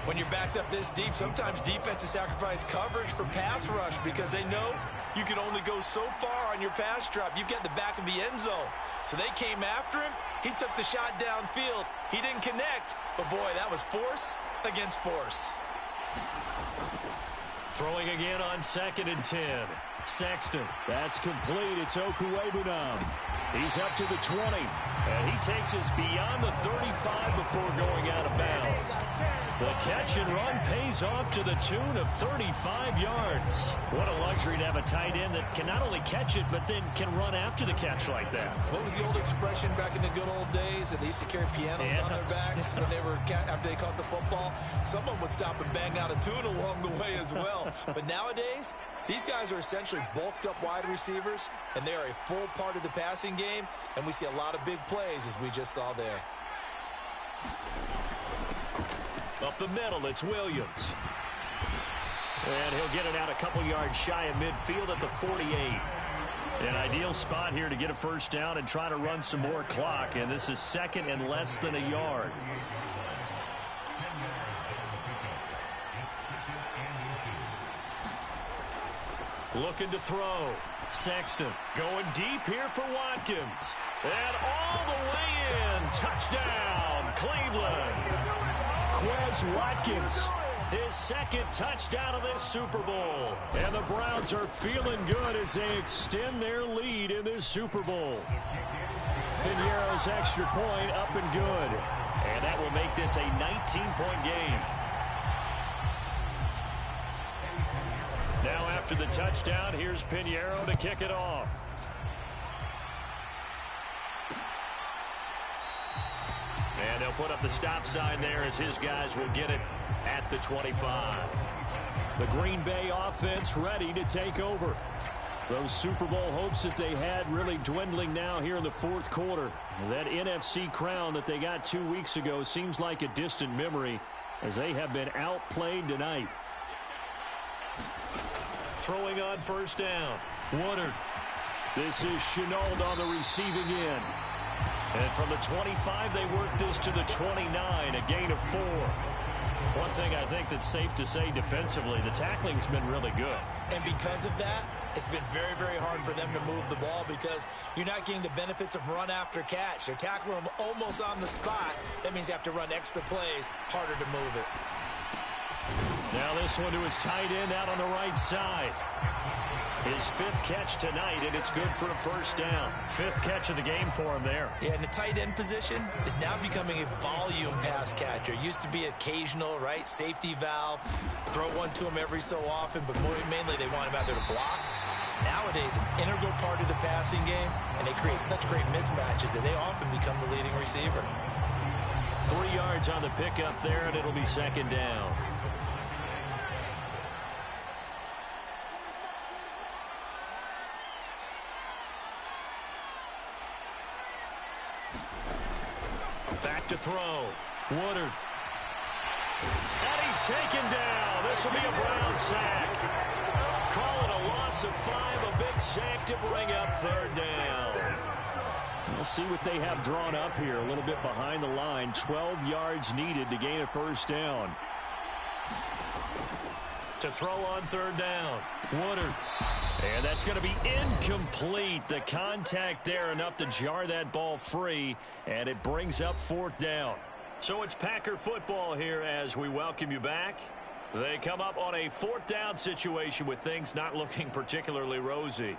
When you're backed up this deep, sometimes defenses sacrifice coverage for pass rush because they know you can only go so far on your pass drop. You've got the back of the end zone. So they came after him. He took the shot downfield. He didn't connect. But, boy, that was force against force. Throwing again on 2nd and 10. Sexton. That's complete. It's Okuwebunam. He's up to the 20. And he takes us beyond the 35 before going out of bounds. The catch and run pays off to the tune of 35 yards. What a luxury to have a tight end that can not only catch it, but then can run after the catch like that. What was the old expression back in the good old days that they used to carry pianos on their backs when they were after they caught the football? Someone would stop and bang out a tune along the way as well. But nowadays, these guys are essentially bulked up wide receivers, and they are a full part of the passing game, and we see a lot of big plays as we just saw there. Up the middle, it's Williams. And he'll get it out a couple yards shy of midfield at the 48. An ideal spot here to get a first down and try to run some more clock, and this is 2nd and less than a yard. Looking to throw. Sexton going deep here for Watkins. And all the way in. Touchdown, Cleveland. Quez Watkins, his 2nd touchdown of this Super Bowl. And the Browns are feeling good as they extend their lead in this Super Bowl. Piñeiro's extra point up and good. And that will make this a 19-point game. Now after the touchdown, here's Piñeiro to kick it off. And they'll put up the stop sign there as his guys will get it at the 25. The Green Bay offense ready to take over. Those Super Bowl hopes that they had really dwindling now here in the 4th quarter. That NFC crown that they got 2 weeks ago seems like a distant memory as they have been outplayed tonight. Throwing on 1st down. Woodard. This is Chenault on the receiving end. And from the 25, they work this to the 29, a gain of 4. One thing I think that's safe to say defensively, the tackling's been really good. And because of that, it's been very, very hard for them to move the ball because you're not getting the benefits of run after catch. They're tackling them almost on the spot. That means you have to run extra plays, harder to move it. Now this one to his tight end out on the right side. His 5th catch tonight, and it's good for a first down. 5th catch of the game for him there. Yeah, and the tight end position is now becoming a volume pass catcher. It used to be occasional, right? Safety valve. Throw one to him every so often, but mainly they want him out there to block. Nowadays, an integral part of the passing game, and they create such great mismatches that they often become the leading receiver. 3 yards on the pickup there, and it'll be 2nd down. Back to throw. Woodard. And he's taken down. This will be a Brown sack. Call it a loss of 5, a big sack to bring up 3rd down. We'll see what they have drawn up here. A little bit behind the line. 12 yards needed to gain a first down. To throw on 3rd down. Woodard. And that's going to be incomplete. The contact there enough to jar that ball free, and it brings up 4th down. So it's Packer football here as we welcome you back. They come up on a 4th down situation with things not looking particularly rosy.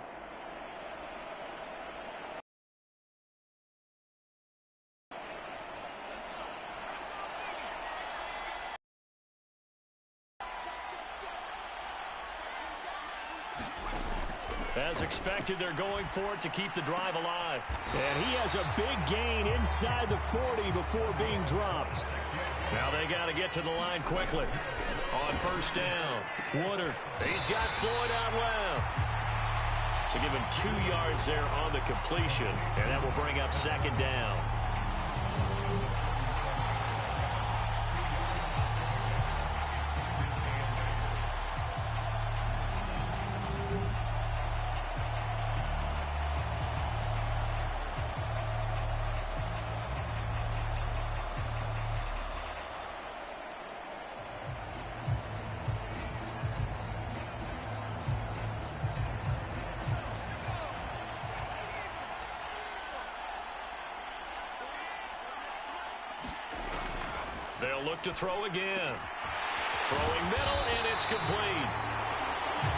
As expected, they're going for it to keep the drive alive. And he has a big gain inside the 40 before being dropped. Now they got to get to the line quickly. on first down. Woodard, he's got Floyd out left. So give him 2 yards there on the completion, and that will bring up second down. They'll look to throw again. Throwing middle, and it's complete.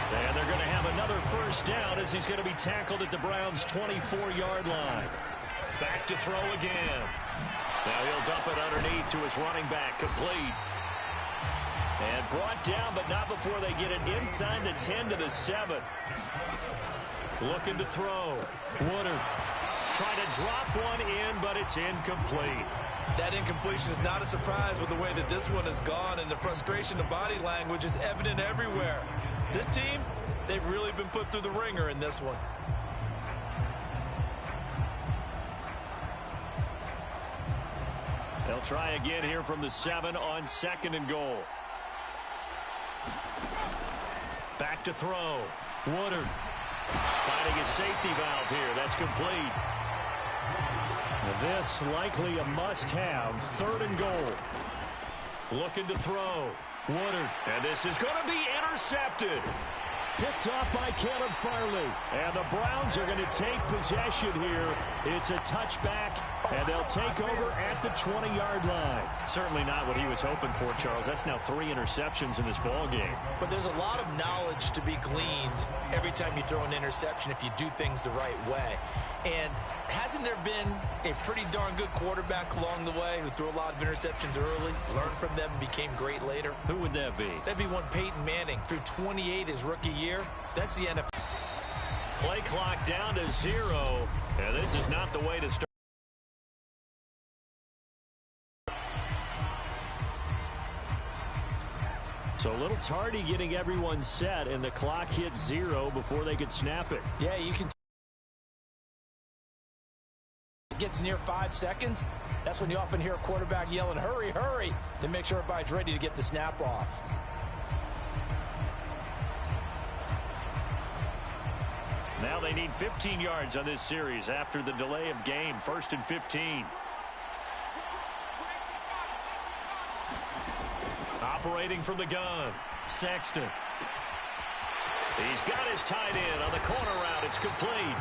And they're going to have another first down as he's going to be tackled at the Browns' 24-yard line. Back to throw again. Now he'll dump it underneath to his running back, complete. And brought down, but not before they get it inside the 10 to the 7. Looking to throw. Woodard trying to drop one in, but it's incomplete. That incompletion is not a surprise with the way that this one has gone, and the frustration of body language is evident everywhere. This team, they've really been put through the ringer in this one. They'll try again here from the 7 on 2nd and goal. Back to throw. Woodard finding a safety valve here. That's complete. This likely a must-have. 3rd and goal. Looking to throw. Woodard. And this is going to be intercepted. Picked off by Caleb Farley. And the Browns are going to take possession here. It's a touchback, and they'll take over at the 20-yard line. Certainly not what he was hoping for, Charles. That's now 3 interceptions in this ball game. But there's a lot of knowledge to be gleaned every time you throw an interception if you do things the right way. And hasn't there been a pretty darn good quarterback along the way who threw a lot of interceptions early, learned from them, and became great later? Who would that be? That'd be one Peyton Manning. Threw 28 his rookie year. That's the NFL. Play clock down to 0. And this is not the way to start. So a little tardy getting everyone set, and the clock hit 0 before they could snap it. Yeah, you can. Gets near 5 seconds, that's when you often hear a quarterback yelling, hurry, hurry, to make sure everybody's ready to get the snap off. Now they need 15 yards on this series after the delay of game. 1st and 15. Operating from the gun, Sexton. He's got his tight end on the corner route. It's complete.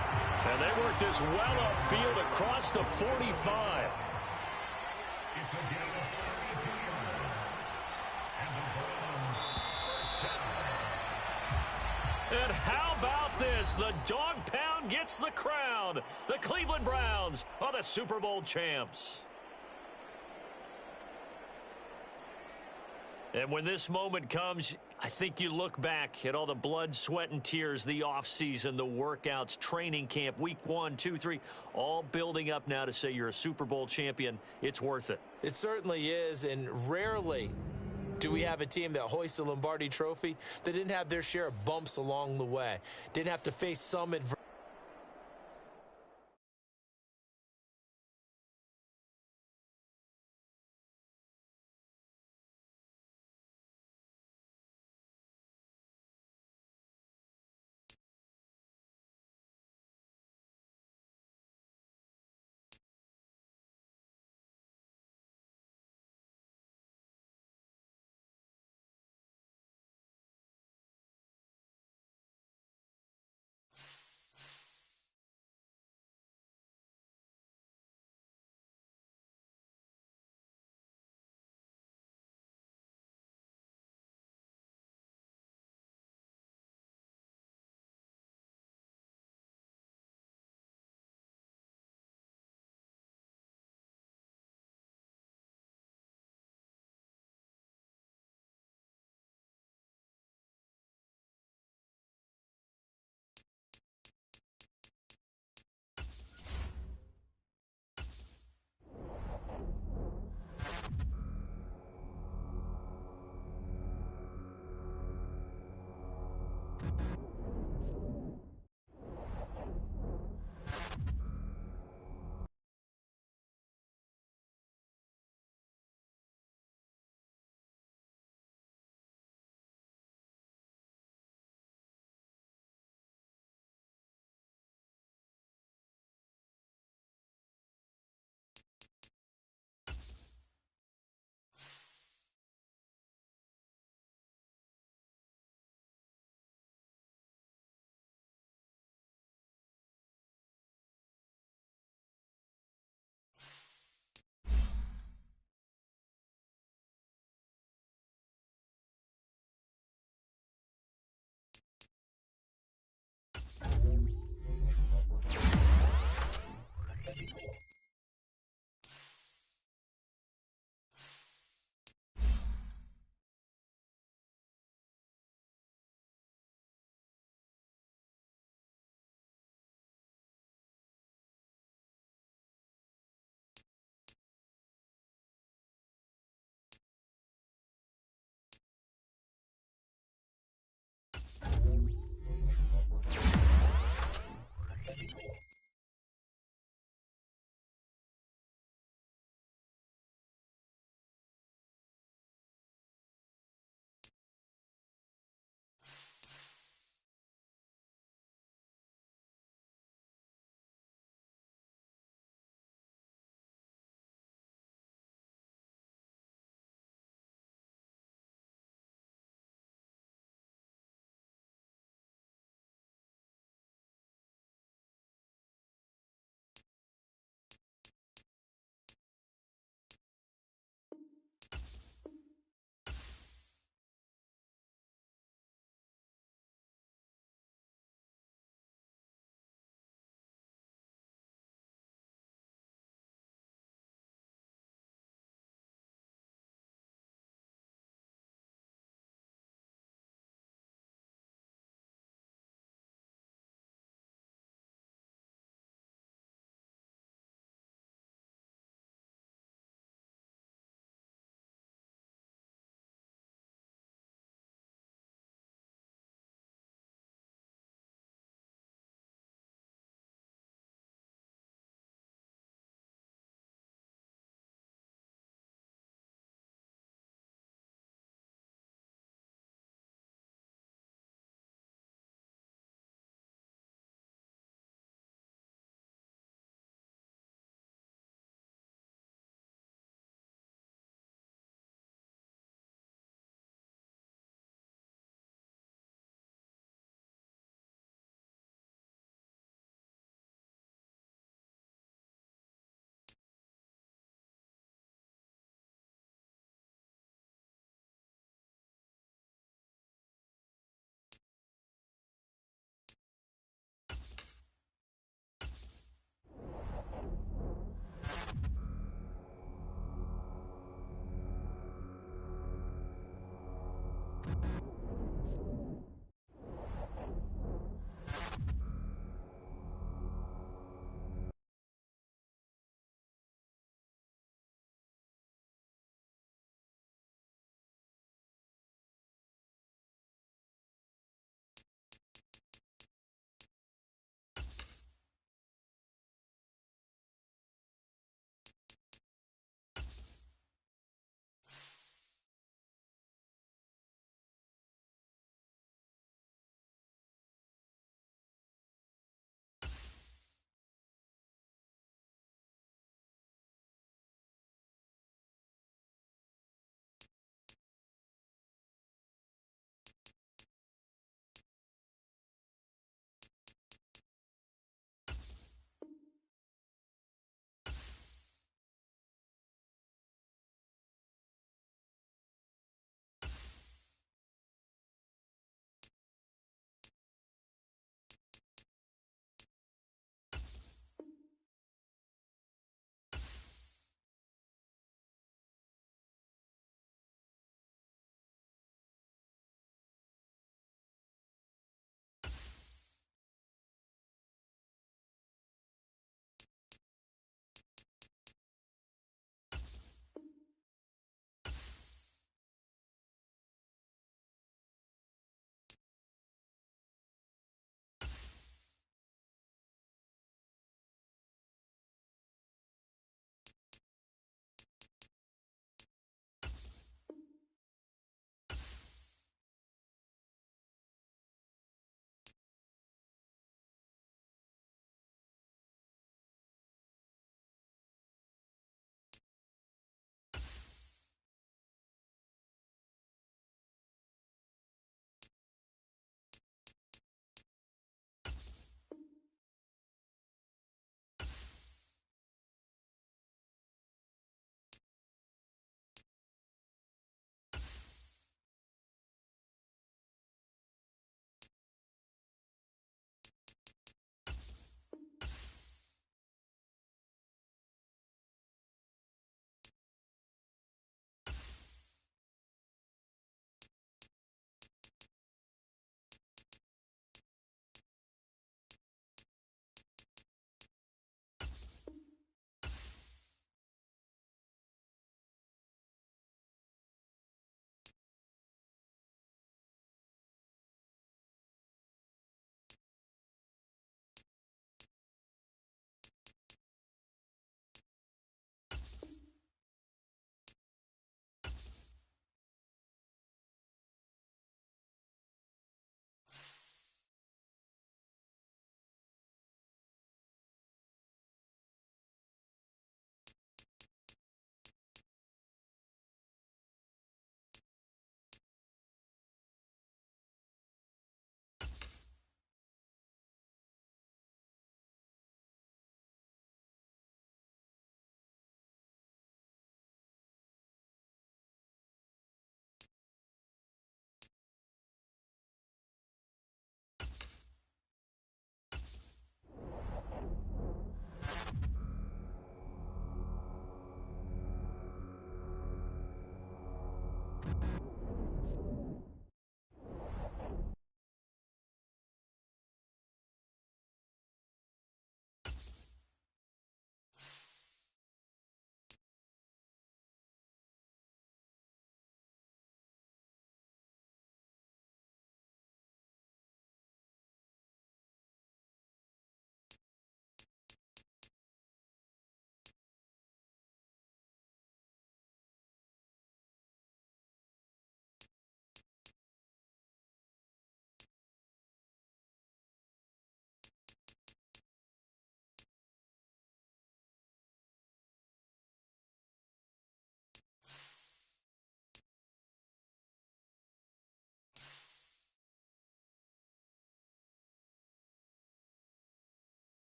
And they work this well upfield across the 45. And how about this? The dog pound gets the crown. The Cleveland Browns are the Super Bowl champs. And when this moment comes, I think you look back at all the blood, sweat, and tears, the offseason, the workouts, training camp, week 1, 2, 3, all building up now to say you're a Super Bowl champion. It's worth it. It certainly is, and rarely do we have a team that hoists the Lombardi Trophy that didn't have their share of bumps along the way, didn't have to face some adversity.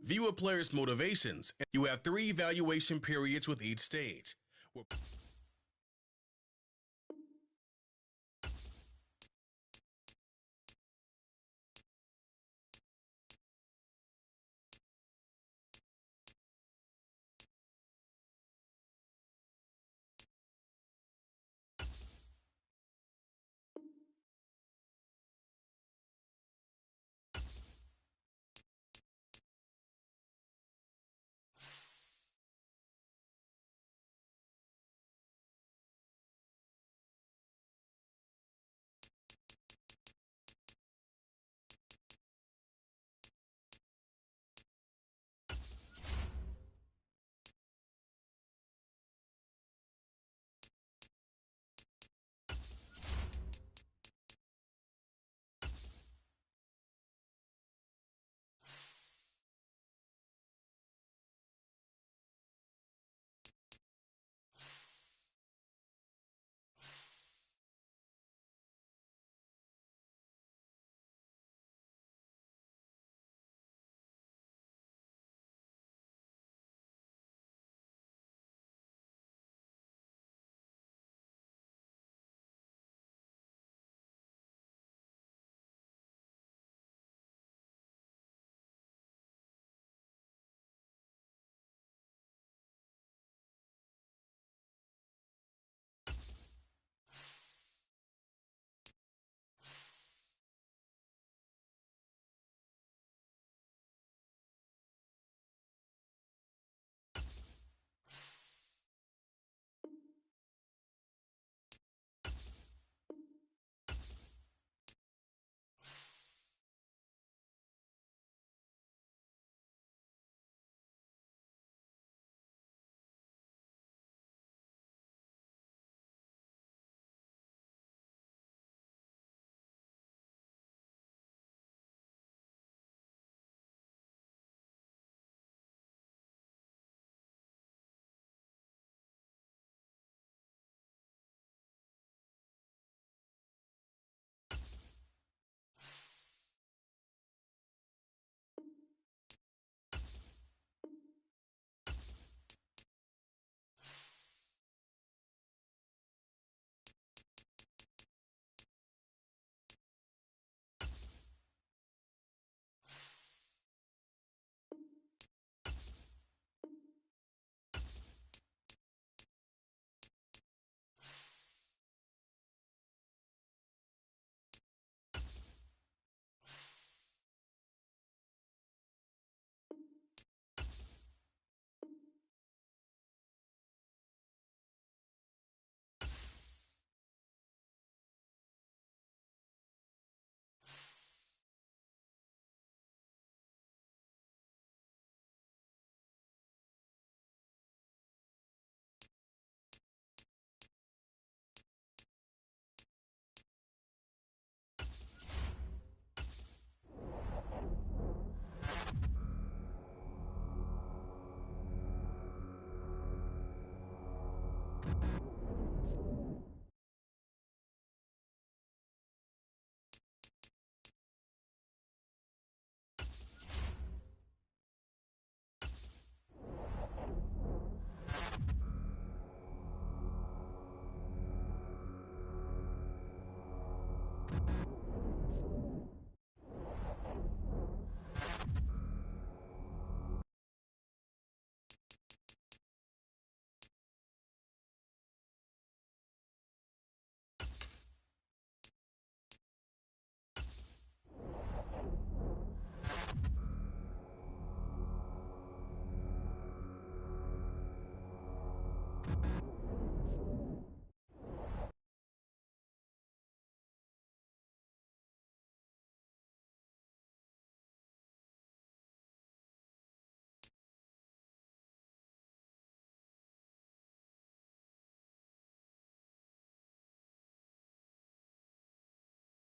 View a player's motivations. You have 3 evaluation periods with each stage.